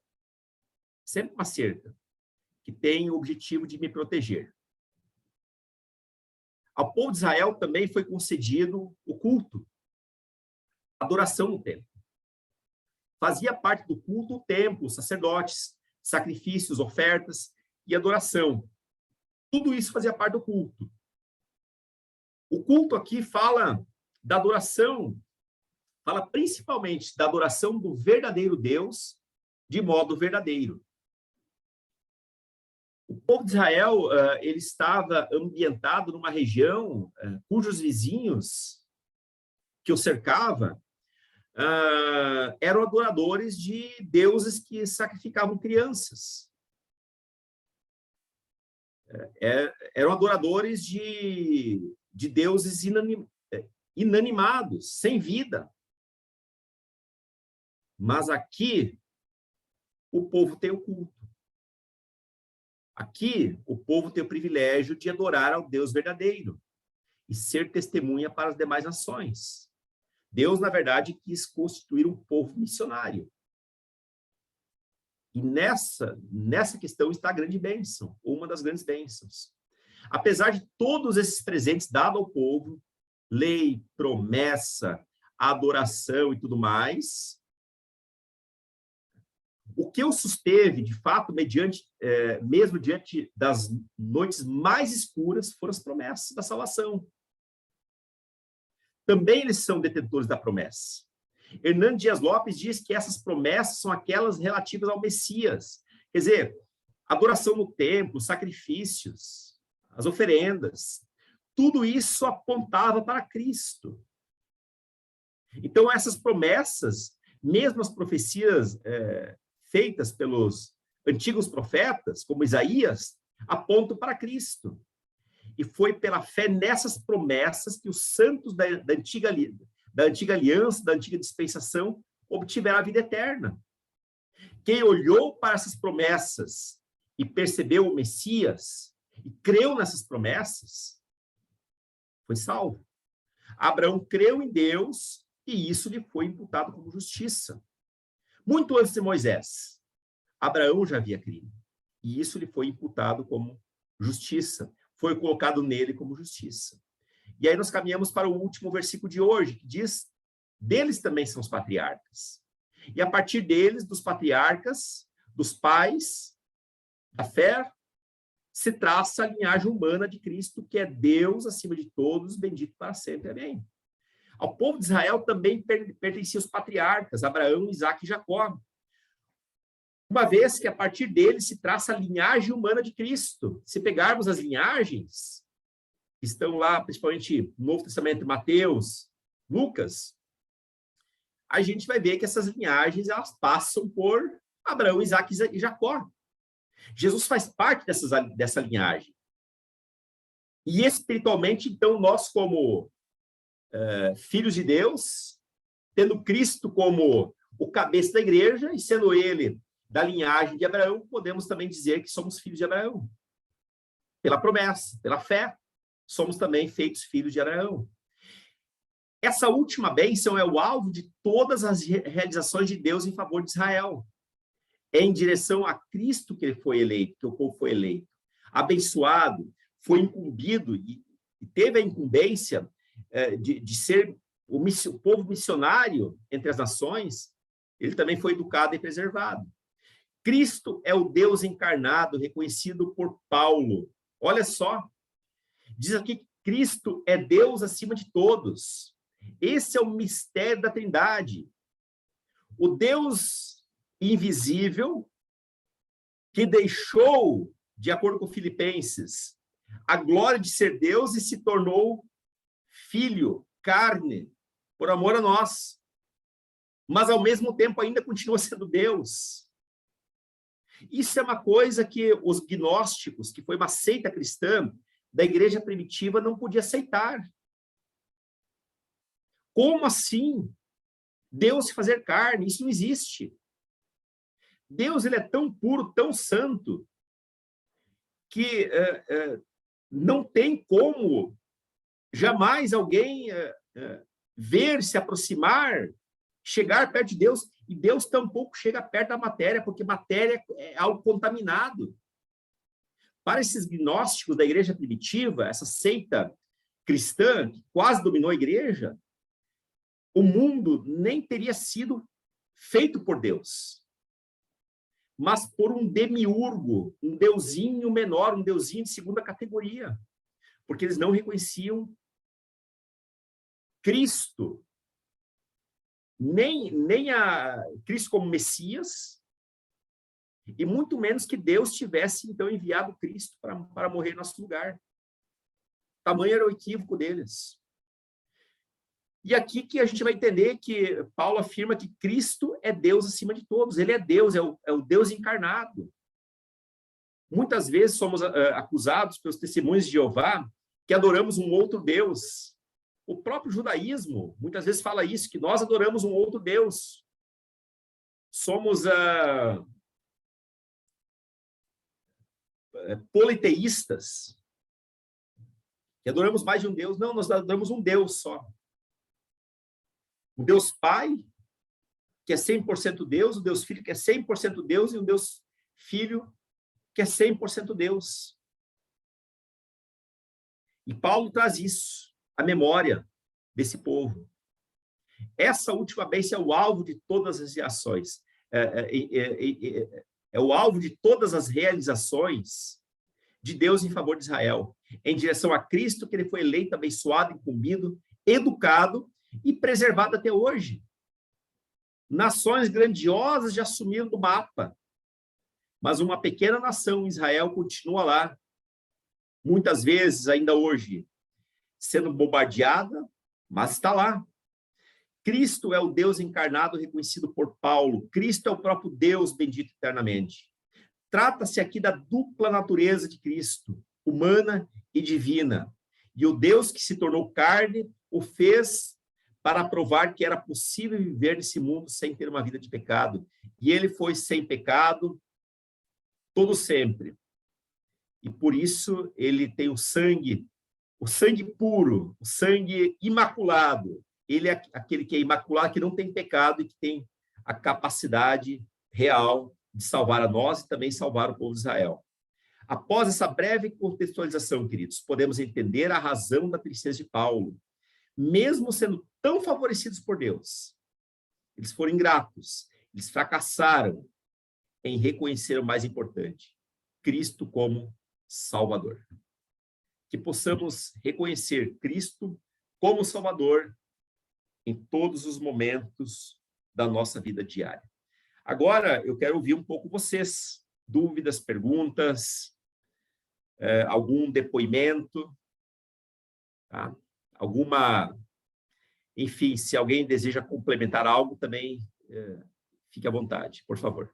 Sempre uma cerca, que tem o objetivo de me proteger. Ao povo de Israel também foi concedido o culto, a adoração no templo. Fazia parte do culto o templo, os sacerdotes, sacrifícios, ofertas e adoração. Tudo isso fazia parte do culto. O culto aqui fala da adoração, fala principalmente da adoração do verdadeiro Deus, de modo verdadeiro. O povo de Israel, ele estava ambientado numa região cujos vizinhos que o cercava eram adoradores de deuses que sacrificavam crianças. Eram adoradores de deuses inanimados, sem vida. Mas aqui, o povo tem o culto. Aqui, o povo tem o privilégio de adorar ao Deus verdadeiro e ser testemunha para as demais nações. Deus, na verdade, quis constituir um povo missionário. E nessa questão está a grande bênção, ou uma das grandes bênçãos. Apesar de todos esses presentes dados ao povo, lei, promessa, adoração e tudo mais, o que o susteve, de fato, mesmo diante das noites mais escuras, foram as promessas da salvação. Também eles são detentores da promessa. Hernando Dias Lopes diz que essas promessas são aquelas relativas ao Messias. Quer dizer, adoração no templo, sacrifícios, as oferendas, tudo isso apontava para Cristo. Então, essas promessas, mesmo as profecias feitas pelos antigos profetas, como Isaías, apontam para Cristo. E foi pela fé nessas promessas que os santos da antiga aliança, da antiga dispensação, obtiveram a vida eterna. Quem olhou para essas promessas e percebeu o Messias, e creu nessas promessas, foi salvo. Abraão creu em Deus, e isso lhe foi imputado como justiça. Muito antes de Moisés, Abraão já havia crido, e isso lhe foi imputado como justiça. Foi colocado nele como justiça. E aí nós caminhamos para o último versículo de hoje, que diz, deles também são os patriarcas. E a partir deles, dos patriarcas, dos pais, da fé, se traça a linhagem humana de Cristo, que é Deus acima de todos, bendito para sempre. Amém. Ao povo de Israel também pertenciam os patriarcas, Abraão, Isaque e Jacó. Uma vez que a partir deles se traça a linhagem humana de Cristo. Se pegarmos as linhagens, que estão lá, principalmente no Novo Testamento, Mateus, Lucas, a gente vai ver que essas linhagens, elas passam por Abraão, Isaque e Jacó. Jesus faz parte dessa linhagem. E espiritualmente, então, nós como filhos de Deus, tendo Cristo como o cabeça da igreja, e sendo ele da linhagem de Abraão, podemos também dizer que somos filhos de Abraão. Pela promessa, pela fé, somos também feitos filhos de Abraão. Essa última bênção é o alvo de todas as realizações de Deus em favor de Israel. É em direção a Cristo que ele foi eleito, que o povo foi eleito. Abençoado, foi incumbido e teve a incumbência de ser o povo missionário entre as nações. Ele também foi educado e preservado. Cristo é o Deus encarnado, reconhecido por Paulo. Olha só, diz aqui que Cristo é Deus acima de todos. Esse é o mistério da Trindade. O Deus invisível, que deixou, de acordo com Filipenses, a glória de ser Deus e se tornou filho, carne, por amor a nós. Mas, ao mesmo tempo, ainda continua sendo Deus. Isso é uma coisa que os gnósticos, que foi uma seita cristã da igreja primitiva, não podia aceitar. Como assim? Deus se fazer carne? Isso não existe. Deus, ele é tão puro, tão santo, que não tem como jamais alguém ver, se aproximar, chegar perto de Deus, e Deus tampouco chega perto da matéria, porque matéria é algo contaminado. Para esses gnósticos da igreja primitiva, essa seita cristã, que quase dominou a igreja, o mundo nem teria sido feito por Deus, mas por um demiurgo, um deusinho menor, um deusinho de segunda categoria, porque eles não reconheciam Cristo, nem a Cristo como Messias, e muito menos que Deus tivesse, então, enviado Cristo para morrer em nosso lugar. Tamanho era o equívoco deles. E aqui que a gente vai entender que Paulo afirma que Cristo é Deus acima de todos. Ele é Deus, é o Deus encarnado. Muitas vezes somos acusados pelos testemunhos de Jeová que adoramos um outro Deus. O próprio judaísmo muitas vezes fala isso, que nós adoramos um outro Deus. Somos politeístas, que adoramos mais de um Deus. Não, nós adoramos um Deus só. O Deus Pai, que é 100% Deus, o Deus Filho, que é 100% Deus, e o Deus Filho, que é 100% Deus. E Paulo traz isso, a memória desse povo. Essa última bênção é o alvo de todas as reações, é o alvo de todas as realizações de Deus em favor de Israel, em direção a Cristo, que ele foi eleito, abençoado, incumbido, educado e preservado até hoje. Nações grandiosas já sumiram do mapa, mas uma pequena nação, Israel, continua lá, muitas vezes, ainda hoje, sendo bombardeada, mas está lá. Cristo é o Deus encarnado reconhecido por Paulo. Cristo é o próprio Deus bendito eternamente. Trata-se aqui da dupla natureza de Cristo, humana e divina. E o Deus que se tornou carne o fez para provar que era possível viver nesse mundo sem ter uma vida de pecado. E ele foi sem pecado todo sempre. E por isso ele tem o sangue puro, o sangue imaculado. Ele é aquele que é imaculado, que não tem pecado e que tem a capacidade real de salvar a nós e também salvar o povo de Israel. Após essa breve contextualização, queridos, podemos entender a razão da tristeza de Paulo. Mesmo sendo tão favorecidos por Deus, eles foram ingratos, eles fracassaram em reconhecer o mais importante, Cristo como Salvador. Que possamos reconhecer Cristo como Salvador em todos os momentos da nossa vida diária. Agora, eu quero ouvir um pouco vocês. Dúvidas, perguntas, algum depoimento, tá? Enfim, se alguém deseja complementar algo também, fique à vontade, por favor.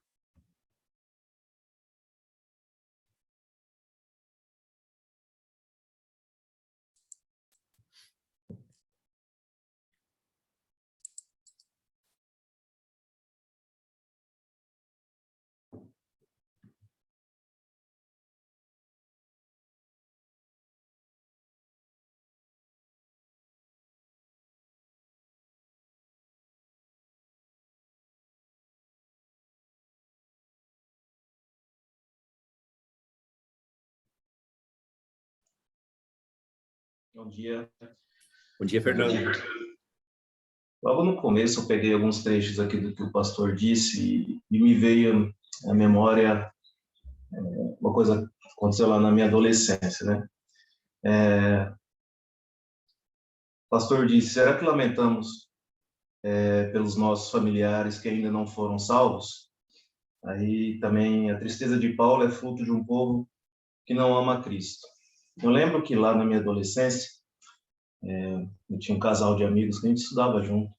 Bom dia. Bom dia, Fernando. Logo no começo, eu peguei alguns trechos aqui do que o pastor disse e me veio à memória uma coisa que aconteceu lá na minha adolescência, né? O pastor disse: será que lamentamos pelos nossos familiares que ainda não foram salvos? Aí também a tristeza de Paulo é fruto de um povo que não ama a Cristo. Eu lembro que lá na minha adolescência, eu tinha um casal de amigos que a gente estudava junto.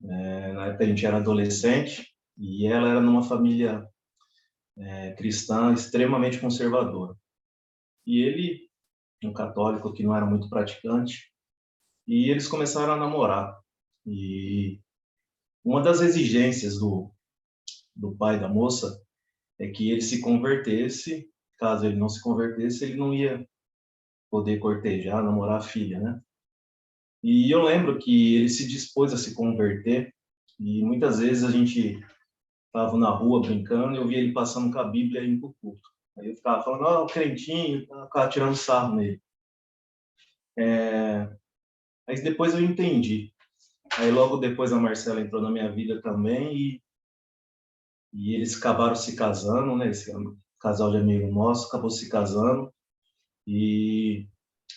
Na época a gente era adolescente e ela era numa família cristã extremamente conservadora. E ele, um católico que não era muito praticante, e eles começaram a namorar. E uma das exigências do pai da moça é que ele se convertesse. Caso ele não se convertesse, ele não ia poder cortejar, namorar a filha, né? E eu lembro que ele se dispôs a se converter, e muitas vezes a gente estava na rua brincando e eu via ele passando com a Bíblia indo para o culto. Aí eu ficava falando: ó, o crentinho, ficava tirando sarro nele. Aí depois eu entendi. Aí logo depois a Marcela entrou na minha vida também e eles acabaram se casando, né? Esse casal de amigo nosso acabou se casando.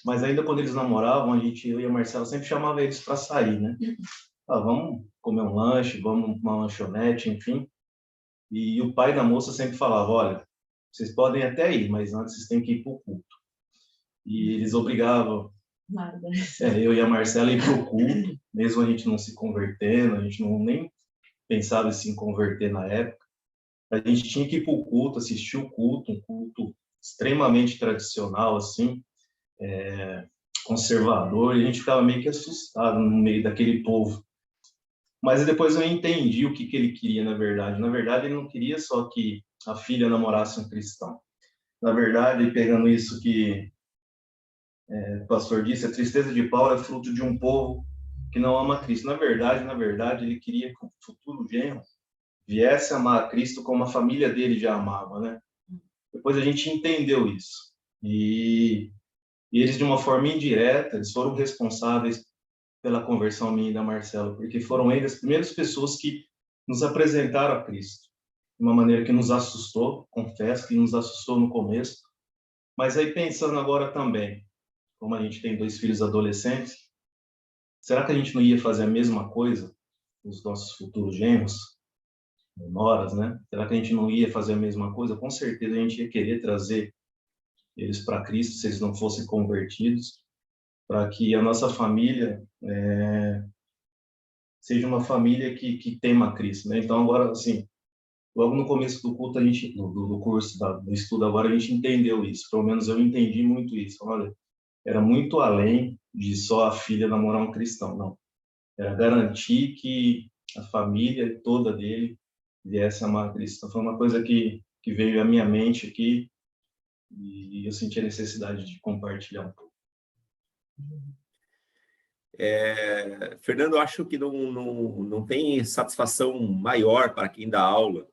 Mas ainda quando eles namoravam, eu e a Marcela sempre chamava eles para sair, né? Vamos comer um lanche, vamos uma lanchonete, enfim. E o pai da moça sempre falava: olha, vocês podem até ir, mas antes vocês têm que ir para o culto. E eles obrigavam eu e a Marcela a ir para o culto, mesmo a gente não se convertendo, a gente nem pensava em se converter na época. A gente tinha que ir para o culto, assistir o culto, um culto extremamente tradicional, assim, conservador, e a gente ficava meio que assustado no meio daquele povo. Mas depois eu entendi o que ele queria, na verdade. Na verdade, ele não queria só que a filha namorasse um cristão. Na verdade, pegando isso que o pastor disse, a tristeza de Paulo é fruto de um povo que não ama Cristo. Na verdade, ele queria que o futuro genro viesse a amar a Cristo como a família dele já amava, né? Depois a gente entendeu isso. E eles, de uma forma indireta, eles foram responsáveis pela conversão minha e da Marcela, porque foram eles as primeiras pessoas que nos apresentaram a Cristo. De uma maneira que nos assustou, confesso que nos assustou no começo, mas aí pensando agora também, como a gente tem 2 filhos adolescentes, será que a gente não ia fazer a mesma coisa com os nossos futuros genros, noras, né? Será que a gente não ia fazer a mesma coisa? Com certeza a gente ia querer trazer eles para Cristo, se eles não fossem convertidos, para que a nossa família seja uma família que tema a Cristo, né? Então agora, assim, logo no começo do culto, a gente, do curso, do estudo agora, a gente entendeu isso. Pelo menos eu entendi muito isso. Olha, era muito além de só a filha namorar um cristão, não. Era garantir que a família toda dele viesse a amar a Cristo. Então, foi uma coisa que veio à minha mente aqui e eu senti a necessidade de compartilhar um pouco. Fernando, eu acho que não tem satisfação maior para quem dá aula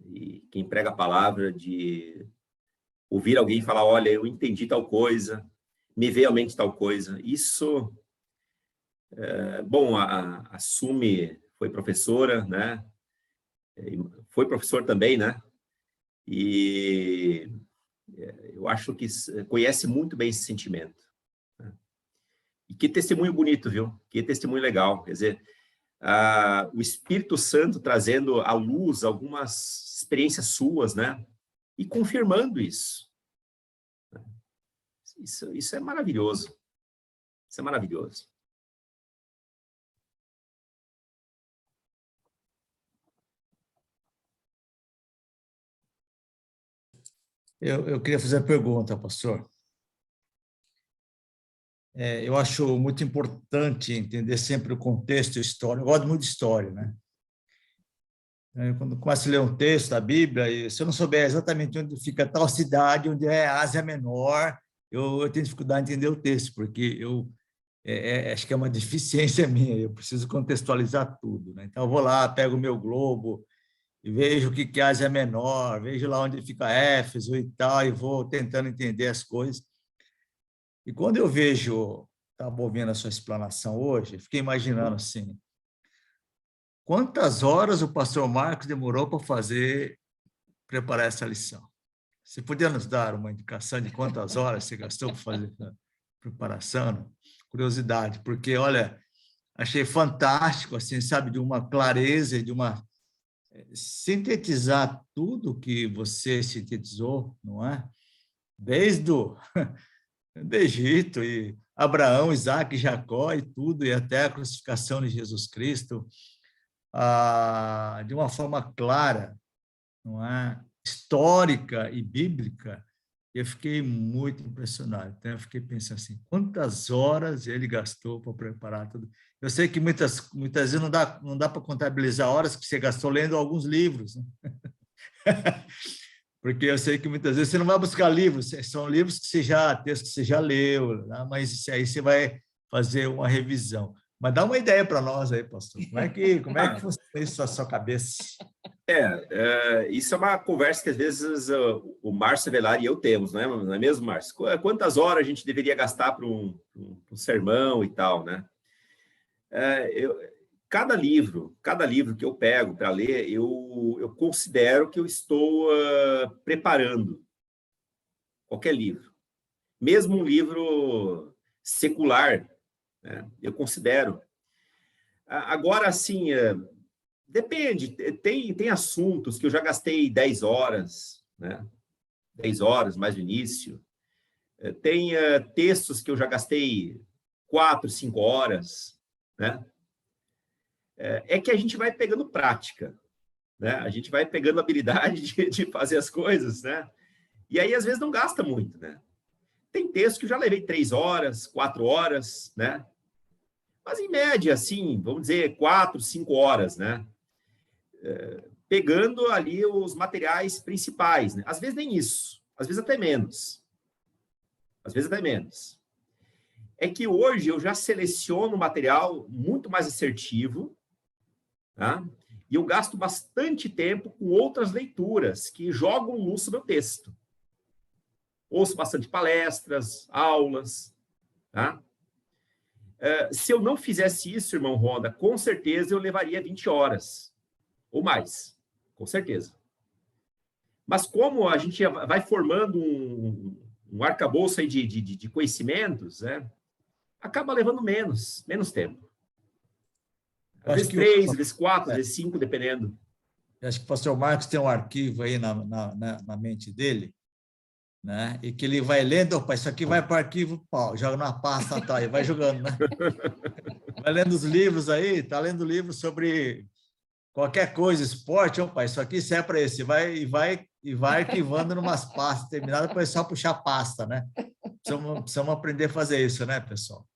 e quem prega a palavra de ouvir alguém falar, olha, eu entendi tal coisa, me veio à mente tal coisa. Isso, bom, a Sumi foi professora, né? Foi professor também, né? E eu acho que conhece muito bem esse sentimento. Né? E que testemunho bonito, viu? Que testemunho legal. Quer dizer, o Espírito Santo trazendo à luz algumas experiências suas, né? E confirmando isso. Isso é maravilhoso. Isso é maravilhoso. Eu queria fazer a pergunta, pastor. Eu acho muito importante entender sempre o contexto histórico. Eu gosto muito de história, né? Quando começo a ler um texto da Bíblia, e se eu não souber exatamente onde fica tal cidade, onde é a Ásia Menor, eu tenho dificuldade de entender o texto, porque acho que é uma deficiência minha, eu preciso contextualizar tudo, né? Então, eu vou lá, pego o meu globo, e vejo o que é a Ásia Menor, vejo lá onde fica Éfeso e tal, e vou tentando entender as coisas. E quando eu vejo, estava ouvindo a sua explanação hoje, fiquei imaginando assim, quantas horas o pastor Marcos demorou para preparar essa lição? Você podia nos dar uma indicação de quantas horas você gastou para fazer essa preparação? Curiosidade, porque, olha, achei fantástico, assim, sabe, de uma clareza, de uma sintetizar tudo que você sintetizou, não é? Desde o do Egito, e Abraão, Isaac, Jacó e tudo, e até a crucificação de Jesus Cristo, de uma forma clara, não é? Histórica e bíblica, eu fiquei muito impressionado. Então, eu fiquei pensando assim, quantas horas ele gastou para preparar tudo. Eu sei que muitas vezes não dá para contabilizar horas que você gastou lendo alguns livros, né? Porque eu sei que muitas vezes você não vai buscar livros, são livros que textos que você já leu, né? Mas aí você vai fazer uma revisão. Mas dá uma ideia para nós aí, pastor. Como é que funciona isso na sua cabeça? Isso é uma conversa que às vezes o Márcio Velar e eu temos, não é mesmo, Márcio? Quantas horas a gente deveria gastar para um sermão e tal, né? Cada livro que eu pego para ler, eu considero que eu estou preparando qualquer livro. Mesmo um livro secular, né? Eu considero. Agora, assim, depende. Tem assuntos que eu já gastei 10 horas, né? 10 horas, mais no início. Tem textos que eu já gastei 4, 5 horas, né? É que a gente vai pegando prática, né? A gente vai pegando habilidade de fazer as coisas, né? E aí, às vezes, não gasta muito, né? Tem texto que eu já levei 3 horas, 4 horas, né? Mas, em média, assim, vamos dizer, 4, 5 horas, né? Pegando ali os materiais principais, né? Às vezes nem isso, às vezes até menos. Às vezes até menos. É que hoje eu já seleciono material muito mais assertivo, tá? E eu gasto bastante tempo com outras leituras que jogam luz sobre o texto. Ouço bastante palestras, aulas, tá? Se eu não fizesse isso, irmão Ronda, com certeza eu levaria 20 horas, ou mais, com certeza. Mas como a gente vai formando um arcabouço aí de conhecimentos, né, acaba levando menos tempo. Às vezes 3, às vezes 4, às vezes 5, dependendo. Eu acho que o pastor Marcos tem um arquivo aí na mente dele, né? E que ele vai lendo, opa, isso aqui vai para o arquivo, pau, joga numa pasta, tá, e vai jogando, né? Vai lendo os livros aí, tá lendo livros sobre qualquer coisa, esporte, opa, isso aqui serve para esse, e vai arquivando numas pastas terminadas, depois é só puxar pasta, né? Precisamos aprender a fazer isso, né, pessoal?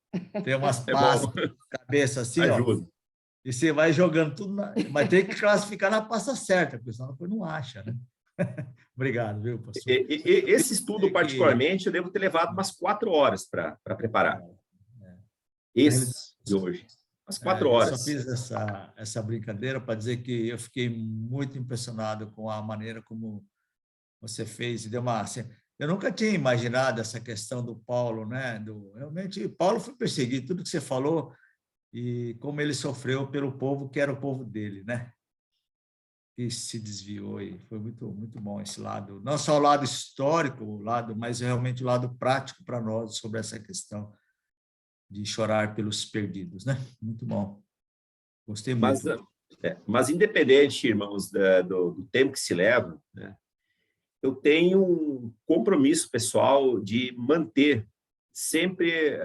Tem umas pastas na cabeça assim, ajuda. Ó. E você vai jogando tudo, mas tem que classificar na pasta certa, porque senão depois não acha, né? Obrigado, viu, pastor? Esse estudo, particularmente, eu devo ter levado umas 4 horas para preparar. Esse de hoje. Umas 4 horas. Eu só fiz essa brincadeira para dizer que eu fiquei muito impressionado com a maneira como você fez. E deu uma, assim, eu nunca tinha imaginado essa questão do Paulo, né? Realmente, Paulo foi perseguido, tudo que você falou, e como ele sofreu pelo povo que era o povo dele, né? E se desviou, e foi muito, muito bom esse lado, não só o lado histórico, mas realmente o lado prático para nós sobre essa questão de chorar pelos perdidos, né? Muito bom. Gostei muito. Mas independente, irmãos, do tempo que se leva, né? Eu tenho um compromisso pessoal de manter sempre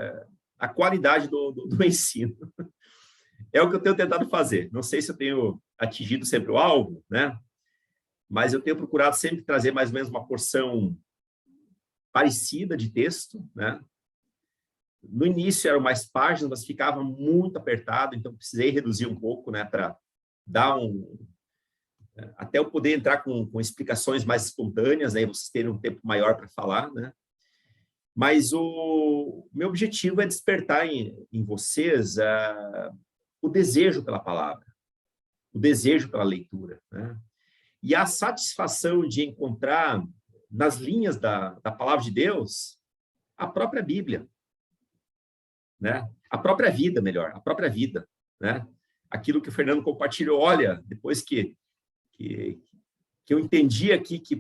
a qualidade do ensino. É o que eu tenho tentado fazer. Não sei se eu tenho atingido sempre o alvo, né? Mas eu tenho procurado sempre trazer mais ou menos uma porção parecida de texto, né? No início eram mais páginas, mas ficava muito apertado, então precisei reduzir um pouco, né, para dar até eu poder entrar com explicações mais espontâneas, aí vocês terem um tempo maior para falar, né? Mas o meu objetivo é despertar em vocês o desejo pela palavra, o desejo pela leitura, né? E a satisfação de encontrar nas linhas da palavra de Deus a própria Bíblia, né? A própria vida, melhor, a própria vida, né? Aquilo que o Fernando compartilhou, olha, depois que eu entendi aqui que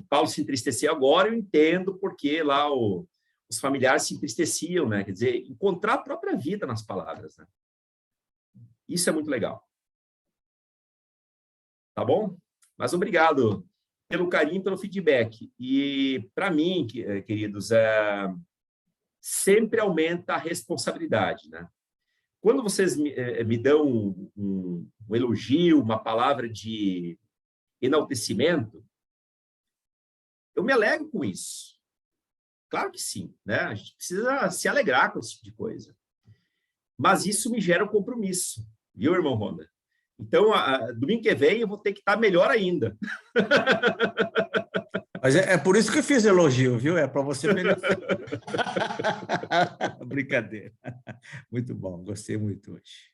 Paulo se entristecia, agora eu entendo porque lá os familiares se entristeciam, né? Quer dizer, encontrar a própria vida nas palavras, né? Isso é muito legal. Tá bom? Mas obrigado pelo carinho, pelo feedback. E, para mim, queridos, sempre aumenta a responsabilidade, né? Quando vocês me dão um elogio, uma palavra de enaltecimento, eu me alegro com isso. Claro que sim, né? A gente precisa se alegrar com esse tipo de coisa. Mas isso me gera um compromisso, viu, irmão Ronda? Então, domingo que vem eu vou ter que estar melhor ainda. Mas é por isso que eu fiz elogio, viu? É para você melhorar. Brincadeira. Muito bom, gostei muito hoje.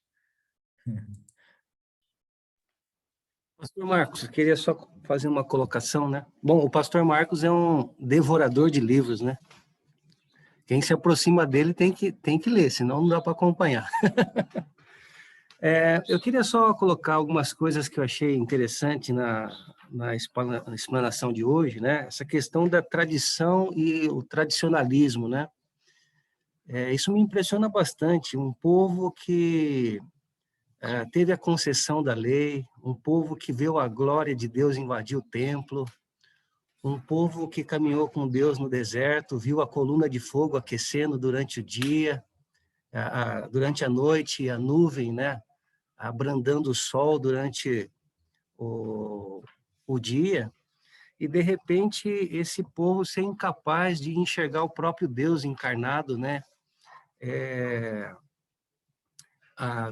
Pastor Marcos, eu queria só fazer uma colocação, né? Bom, o pastor Marcos é um devorador de livros, né? Quem se aproxima dele tem que ler, senão não dá para acompanhar. Eu queria só colocar algumas coisas que eu achei interessante na explanação de hoje, né? Essa questão da tradição e o tradicionalismo, né? Isso me impressiona bastante. Um povo que teve a concessão da lei, um povo que viu a glória de Deus invadir o templo, um povo que caminhou com Deus no deserto, viu a coluna de fogo aquecendo durante o dia, durante a noite, a nuvem, né, abrandando o sol durante o dia, e de repente esse povo ser incapaz de enxergar o próprio Deus encarnado, né?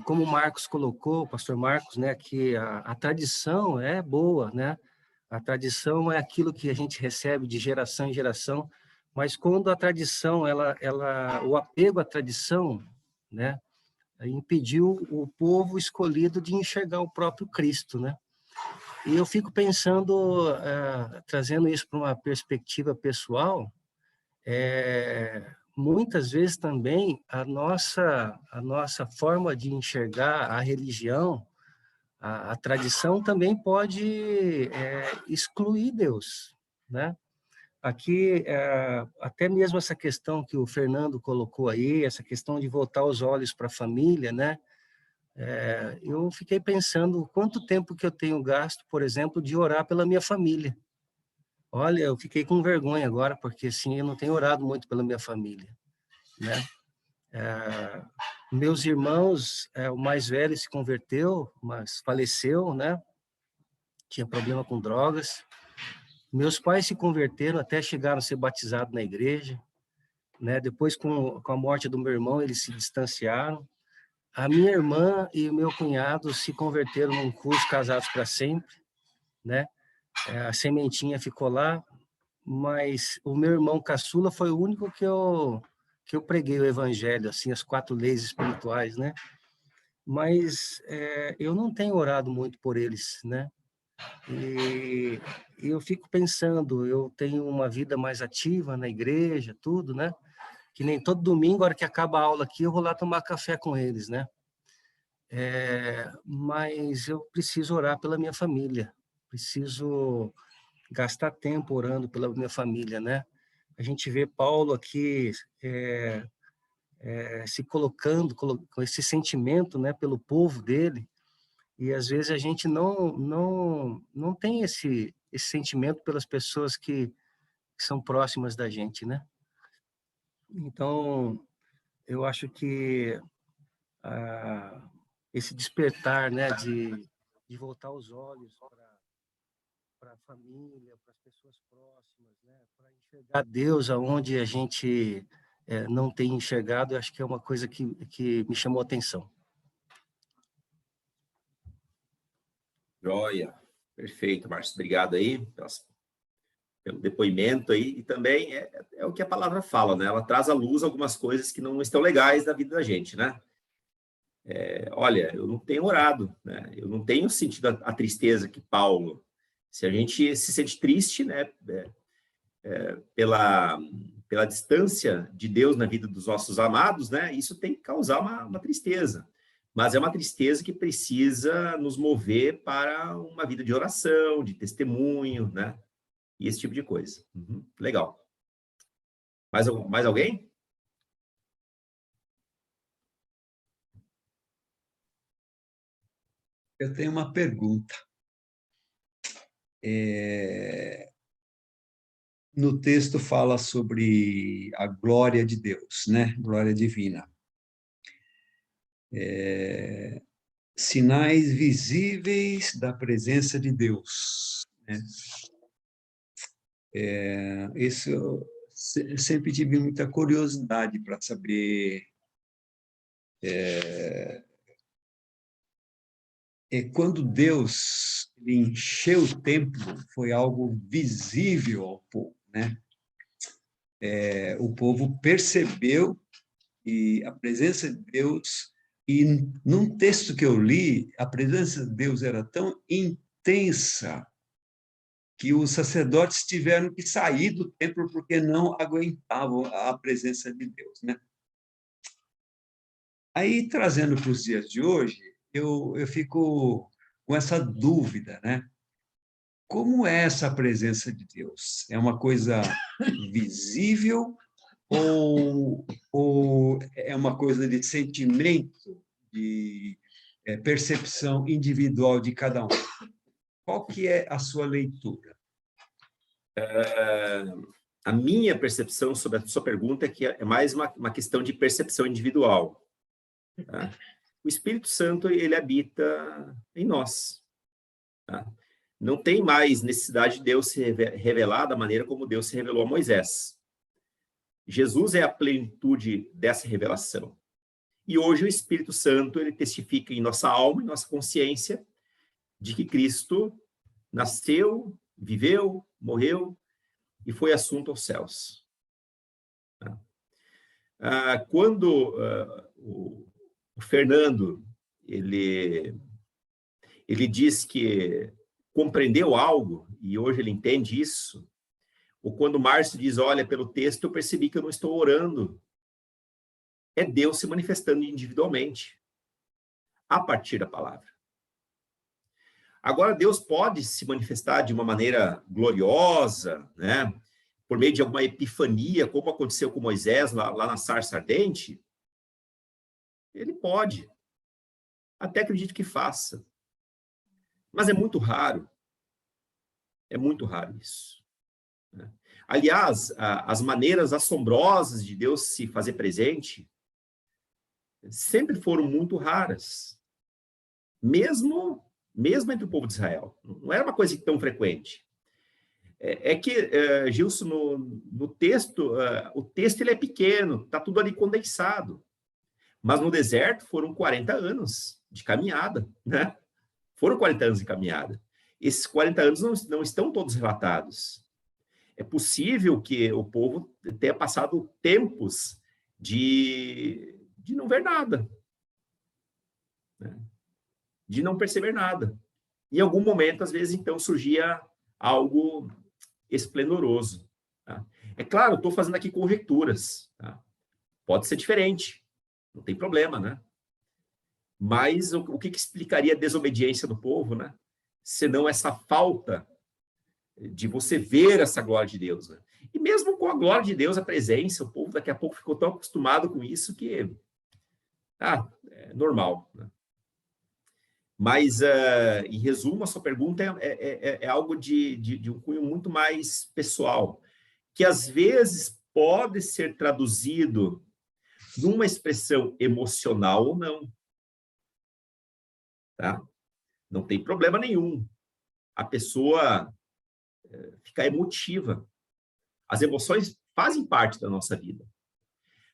Como o Marcos colocou, o pastor Marcos, né, que a tradição é boa, né? A tradição é aquilo que a gente recebe de geração em geração, mas quando a tradição, o apego à tradição, né, impediu o povo escolhido de enxergar o próprio Cristo, né? E eu fico pensando, trazendo isso para uma perspectiva pessoal, muitas vezes também a nossa forma de enxergar a religião, a tradição também pode excluir Deus, né? Aqui, até mesmo essa questão que o Fernando colocou aí, essa questão de voltar os olhos para a família, né? Eu fiquei pensando quanto tempo que eu tenho gasto, por exemplo, de orar pela minha família. Olha, eu fiquei com vergonha agora, porque assim, eu não tenho orado muito pela minha família, né? Meus irmãos, o mais velho se converteu, mas faleceu, né? Tinha problema com drogas. Meus pais se converteram, até chegaram a ser batizados na igreja, né? Depois, com a morte do meu irmão, eles se distanciaram. A minha irmã e o meu cunhado se converteram num curso Casados para Sempre, né? A sementinha ficou lá, mas o meu irmão caçula foi o único que eu preguei o evangelho, assim, as 4 leis espirituais, né? Mas eu não tenho orado muito por eles, né? E eu fico pensando, eu tenho uma vida mais ativa na igreja, tudo, né? Que nem todo domingo, a hora que acaba a aula aqui, eu vou lá tomar café com eles, né? Mas eu preciso orar pela minha família, preciso gastar tempo orando pela minha família, né? A gente vê Paulo aqui se colocando com esse sentimento, né, pelo povo dele, e às vezes a gente não tem esse sentimento pelas pessoas que são próximas da gente, né? Então, eu acho que esse despertar, né, de voltar os olhos para a família, para as pessoas próximas, né, para enxergar Deus aonde a gente não tem enxergado, eu acho que é uma coisa que me chamou a atenção. Joia. Perfeito, Márcio. Obrigado aí pelo depoimento aí. E também é o que a palavra fala, né? Ela traz à luz algumas coisas que não estão legais da vida da gente, né? Olha, eu não tenho orado, né? Eu não tenho sentido a tristeza que Paulo. Se a gente se sente triste, né? Pela distância de Deus na vida dos nossos amados, né? Isso tem que causar uma tristeza. Mas é uma tristeza que precisa nos mover para uma vida de oração, de testemunho, né? E esse tipo de coisa. Legal. Mais alguém? Eu tenho uma pergunta. No texto fala sobre a glória de Deus, né? Glória divina. Sinais visíveis da presença de Deus, né? Isso eu sempre tive muita curiosidade para saber quando Deus encheu o templo, foi algo visível ao povo, né? O povo percebeu a presença de Deus, e num texto que eu li, a presença de Deus era tão intensa que os sacerdotes tiveram que sair do templo porque não aguentavam a presença de Deus, né? Aí, trazendo para os dias de hoje, eu fico com essa dúvida, né? Como é essa presença de Deus? É uma coisa visível ou é uma coisa de sentimento, de percepção individual de cada um? Qual que é a sua leitura? A minha percepção sobre a sua pergunta é que é mais uma questão de percepção individual. Tá? O Espírito Santo, ele habita em nós. Tá? Não tem mais necessidade de Deus se revelar da maneira como Deus se revelou a Moisés. Jesus é a plenitude dessa revelação. E hoje o Espírito Santo, ele testifica em nossa alma, em nossa consciência, de que Cristo nasceu, viveu, morreu e foi assunto aos céus. Quando o Fernando ele diz que compreendeu algo, e hoje ele entende isso, ou quando o Márcio diz, olha, pelo texto eu percebi que eu não estou orando, é Deus se manifestando individualmente, a partir da palavra. Agora, Deus pode se manifestar de uma maneira gloriosa, né? Por meio de alguma epifania, como aconteceu com Moisés lá na sarça ardente. Ele pode. Até acredito que faça. Mas é muito raro. É muito raro isso. Né? Aliás, as maneiras assombrosas de Deus se fazer presente sempre foram muito raras. Mesmo entre o povo de Israel. Não era uma coisa tão frequente. Gilson, no texto, o texto ele é pequeno, está tudo ali condensado. Mas no deserto foram 40 anos de caminhada, né? Foram 40 anos de caminhada. Esses 40 anos não estão todos relatados. É possível que o povo tenha passado tempos de não ver nada, né? De não perceber nada. Em algum momento, às vezes, então, surgia algo esplendoroso. Tá? É claro, estou fazendo aqui conjecturas. Tá? Pode ser diferente, não tem problema, né? Mas o que explicaria a desobediência do povo, né? Senão essa falta de você ver essa glória de Deus. Né? E mesmo com a glória de Deus, a presença, o povo daqui a pouco ficou tão acostumado com isso que é normal. Né? Mas, em resumo, a sua pergunta é algo de um cunho muito mais pessoal, que às vezes pode ser traduzido numa expressão emocional ou não. Tá? Não tem problema nenhum. A pessoa ficar emotiva. As emoções fazem parte da nossa vida.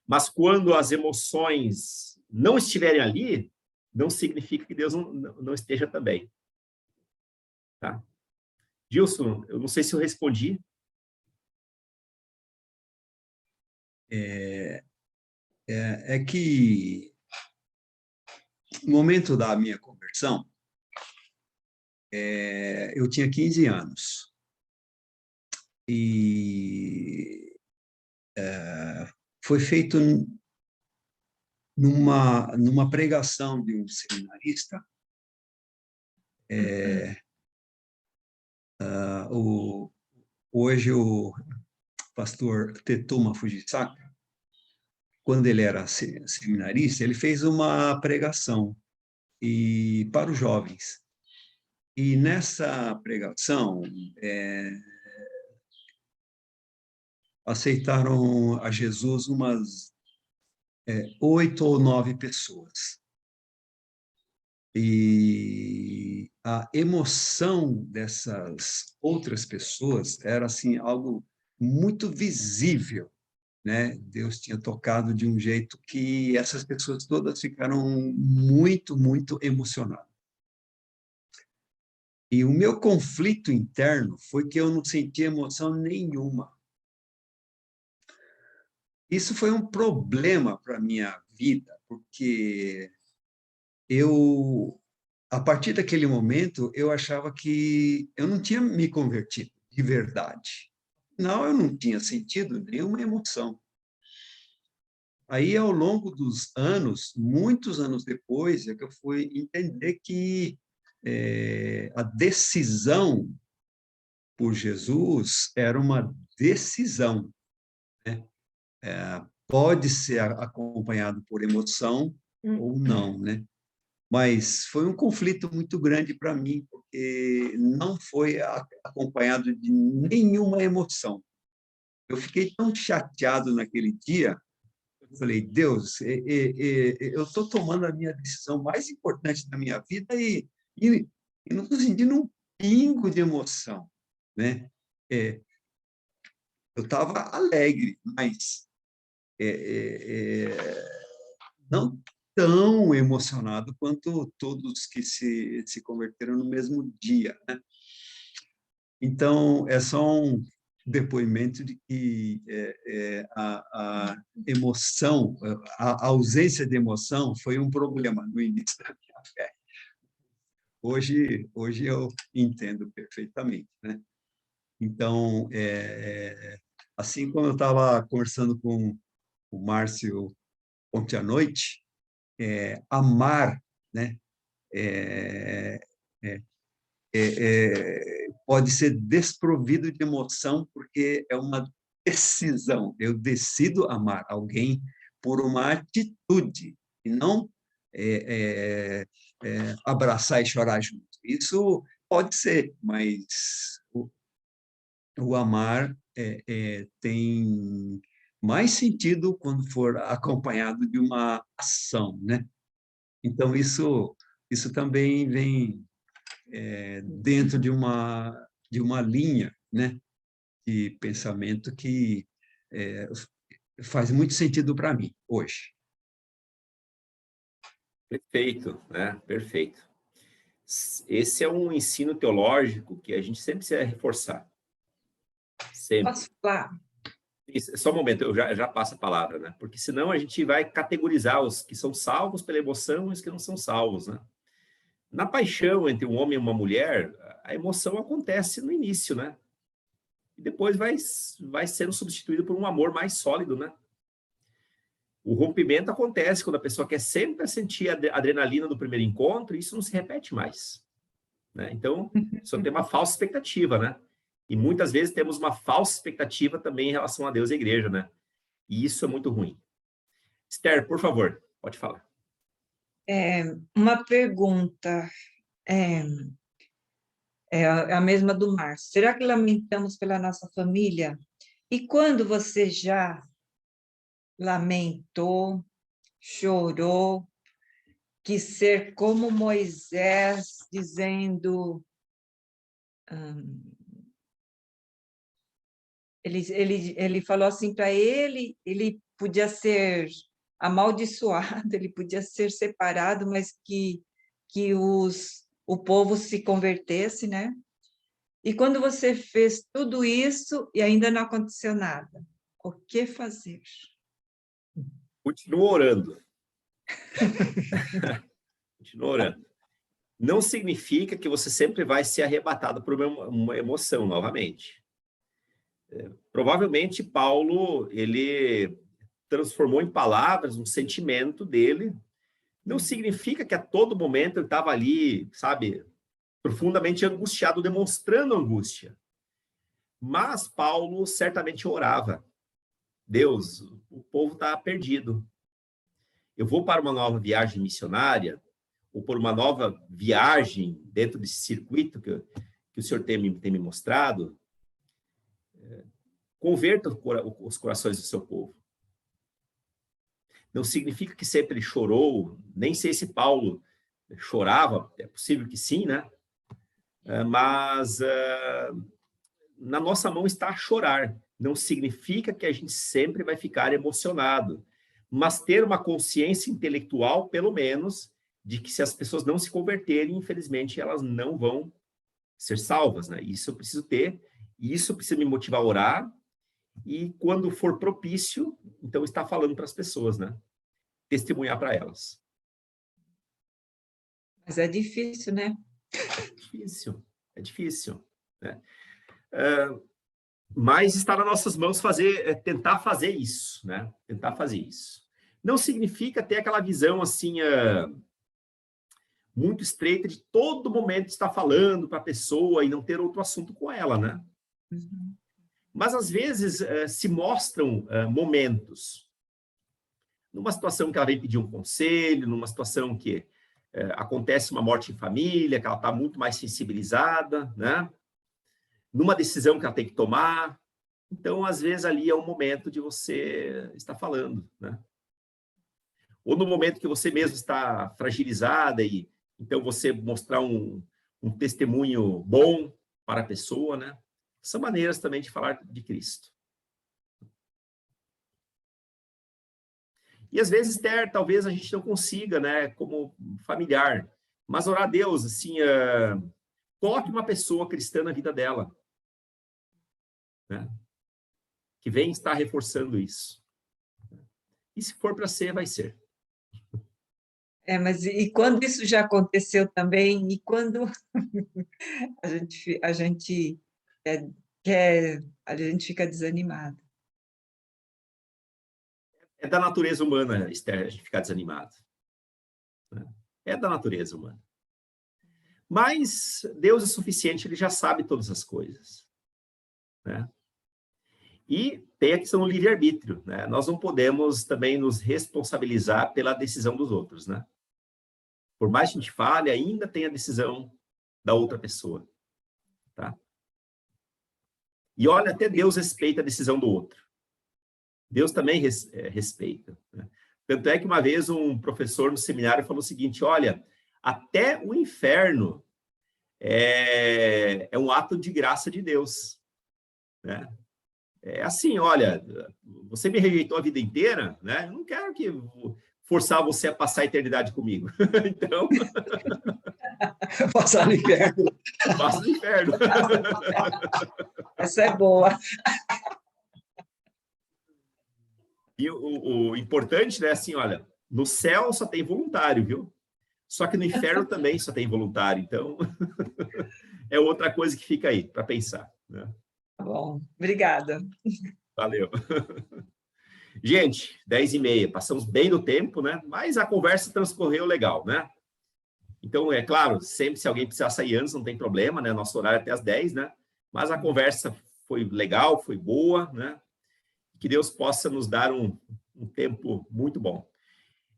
Mas quando as emoções não estiverem ali, não significa que Deus não esteja também. Tá? Gilson, eu não sei se eu respondi. É que no momento da minha conversão, eu tinha 15 anos. E foi feito numa pregação de um seminarista. Hoje o pastor Tetuma Fujisaka, quando ele era seminarista, ele fez uma pregação para os jovens. E nessa pregação, aceitaram a Jesus umas 8 ou 9 pessoas. E a emoção dessas outras pessoas era assim algo muito visível, né? Deus tinha tocado de um jeito que essas pessoas todas ficaram muito, muito emocionadas. E o meu conflito interno foi que eu não senti emoção nenhuma. Isso foi um problema para a minha vida, porque a partir daquele momento, eu achava que eu não tinha me convertido de verdade. Afinal, eu não tinha sentido nenhuma emoção. Aí, ao longo dos anos, muitos anos depois, é que eu fui entender que a decisão por Jesus era uma decisão, né? Pode ser acompanhado por emoção ou não, né? Mas foi um conflito muito grande para mim, porque não foi acompanhado de nenhuma emoção. Eu fiquei tão chateado naquele dia, eu falei, Deus, eu estou tomando a minha decisão mais importante da minha vida e não estou sentindo um pingo de emoção, né? Eu estava alegre, mas não tão emocionado quanto todos que se converteram no mesmo dia, né? Então, é só um depoimento de que a emoção, a ausência de emoção foi um problema no início da minha fé. Hoje eu entendo perfeitamente, né? Então, assim como eu estava conversando com o Márcio ontem à noite, amar, né, pode ser desprovido de emoção, porque é uma decisão. Eu decido amar alguém por uma atitude, e não abraçar e chorar junto. Isso pode ser, mas o amar tem mais sentido quando for acompanhado de uma ação, né? Então, isso também vem dentro de uma linha, né, de pensamento que faz muito sentido para mim hoje. Perfeito, né? Perfeito. Esse é um ensino teológico que a gente sempre precisa reforçar. Sempre. Posso falar? Isso, só um momento, eu já passo a palavra, né? Porque senão a gente vai categorizar os que são salvos pela emoção e os que não são salvos, né? Na paixão entre um homem e uma mulher, a emoção acontece no início, né? E depois vai sendo substituído por um amor mais sólido, né? O rompimento acontece quando a pessoa quer sempre sentir a adrenalina do primeiro encontro e isso não se repete mais, né? Então, só tem uma falsa expectativa, né? E muitas vezes temos uma falsa expectativa também em relação a Deus e a igreja, né? E isso é muito ruim. Esther, por favor, pode falar. Uma pergunta, é a mesma do Márcio. Será que lamentamos pela nossa família? E quando você já lamentou, chorou, quis ser como Moisés, dizendo... Ele falou assim para ele podia ser amaldiçoado, ele podia ser separado, mas que o povo se convertesse, né? E quando você fez tudo isso e ainda não aconteceu nada, o que fazer? Continua orando. Continua orando. Não significa que você sempre vai ser arrebatado por uma emoção novamente. Provavelmente Paulo, ele transformou em palavras um sentimento dele. Não significa que a todo momento ele estava ali, sabe, profundamente angustiado, demonstrando angústia. Mas Paulo certamente orava. Deus, o povo está perdido. Eu vou para uma nova viagem missionária, ou por uma nova viagem dentro desse circuito que o Senhor tem me mostrado. Converta os corações do seu povo. Não significa que sempre ele chorou, nem sei se Paulo chorava, é possível que sim, né? Mas na nossa mão está chorar. Não significa que a gente sempre vai ficar emocionado, mas ter uma consciência intelectual, pelo menos, de que se as pessoas não se converterem, infelizmente, elas não vão ser salvas, né? Isso eu preciso ter, e isso precisa me motivar a orar, e quando for propício, então estar falando para as pessoas, né? Testemunhar para elas. Mas é difícil, né? É difícil, né? Mas está nas nossas mãos tentar fazer isso, né? Tentar fazer isso. Não significa ter aquela visão assim muito estreita de todo momento estar falando para a pessoa e não ter outro assunto com ela, né? Uhum. Mas às vezes se mostram momentos. Numa situação que ela vem pedir um conselho, numa situação que acontece uma morte em família, que ela está muito mais sensibilizada, né? Numa decisão que ela tem que tomar. Então, às vezes, ali é o momento de você estar falando, né? Ou no momento que você mesmo está fragilizada e então você mostrar um testemunho bom para a pessoa, né? São maneiras também de falar de Cristo. E às vezes, Esther, talvez a gente não consiga, né, como familiar, mas orar a Deus, assim, coloque uma pessoa cristã na vida dela. né? Que vem estar reforçando isso. E se for para ser, vai ser. Mas e quando isso já aconteceu também, e quando a gente a gente fica desanimado. É da natureza humana, Esther, a gente ficar desanimado, né? É da natureza humana. Mas Deus é suficiente, ele já sabe todas as coisas, né? E tem a questão do livre-arbítrio, né? Nós não podemos também nos responsabilizar pela decisão dos outros, né? Por mais que a gente fale, ainda tem a decisão da outra pessoa, tá? E olha, até Deus respeita a decisão do outro. Deus também respeita, né? Tanto é que uma vez um professor no seminário falou o seguinte: olha, até o inferno é um ato de graça de Deus, né? É assim, olha, você me rejeitou a vida inteira, né? Eu não quero forçar você a passar a eternidade comigo. Então, Passar no inferno. passa no inferno. Essa é boa. E o importante, né, assim, olha, no céu só tem voluntário, viu? Só que no inferno também só tem voluntário. Então, é outra coisa que fica aí para pensar, né? Tá bom, obrigada. Valeu. Gente, 10h30, passamos bem do tempo, né? Mas a conversa transcorreu legal, né? Então, é claro, sempre se alguém precisar sair antes, não tem problema, né? Nosso horário é até às 10, né? Mas a conversa foi legal, foi boa, né? Que Deus possa nos dar um tempo muito bom.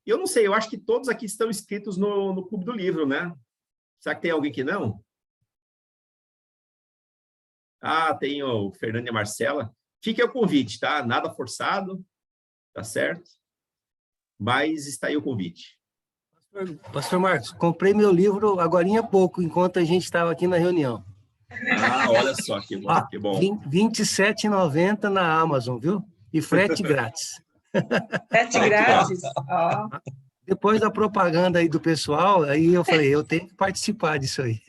E eu não sei, eu acho que todos aqui estão inscritos no Clube do Livro, né? Será que tem alguém que não? Ah, tem o Fernando e a Marcela. Fique o convite, tá? Nada forçado, tá certo? Mas está aí o convite. Pastor Marcos, comprei meu livro agorinha há pouco, enquanto a gente estava aqui na reunião. Ah, olha só, que bom, que bom. R$ 27,90 na Amazon, viu? E frete grátis. Frete grátis. Ó. Depois da propaganda aí do pessoal, aí eu falei, eu tenho que participar disso aí.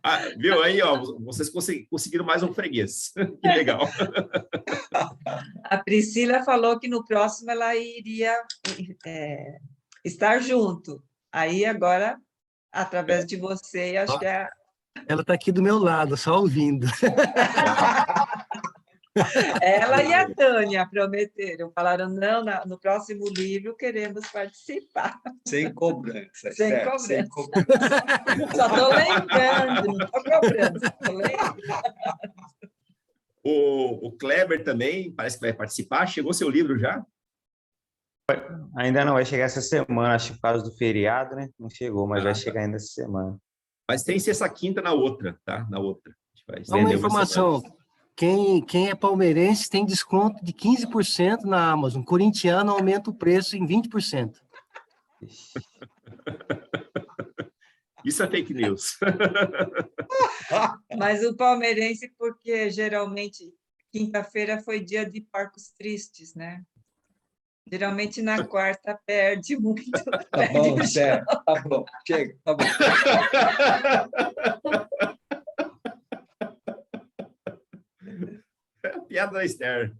Ah, viu aí, ó, vocês conseguiram mais um freguês. Que legal. A Priscila falou que no próximo ela iria estar junto. Aí agora, através de você, acho que é... Ela está aqui do meu lado, só ouvindo. Ela e a Tânia prometeram, falaram, não, no próximo livro queremos participar. Sem cobrança. Sem certo? cobrança. Sem cobrança. Só estou lembrando, não estou cobrando. Tô lembrando. O Kleber também parece que vai participar. Chegou seu livro já? Ainda não vai chegar essa semana, acho que por causa do feriado, né? Não chegou, mas vai chegar ainda essa semana. Mas tem sexta, quinta na outra, tá? Na outra. A gente vai Só uma estender informação, semana. quem é palmeirense tem desconto de 15% na Amazon. Corintiano aumenta o preço em 20%. Isso é fake news. Mas o palmeirense, porque geralmente quinta-feira foi dia de Porcos Tristes, né? Geralmente na quarta perde muito. Tá bom, certo. Tá bom, chega, tá bom. Piada da Esther.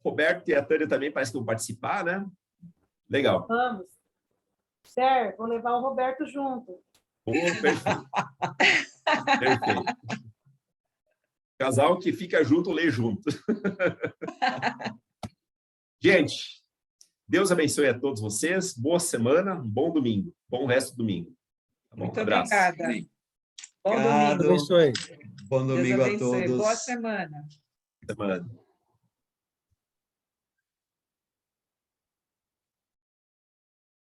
Roberto e a Tânia também parece que vão participar, né? Legal. Vamos. Esther, vou levar o Roberto junto. Oh, perfeito. Perfeito. Casal que fica junto, lê junto. Gente, Deus abençoe a todos vocês. Boa semana, um bom domingo. Bom resto do domingo. Tá bom? Muito Abraço. obrigada. Bom Obrigado. domingo. Abençoe. Bom Deus domingo a abençoe. todos. Boa semana. Semana.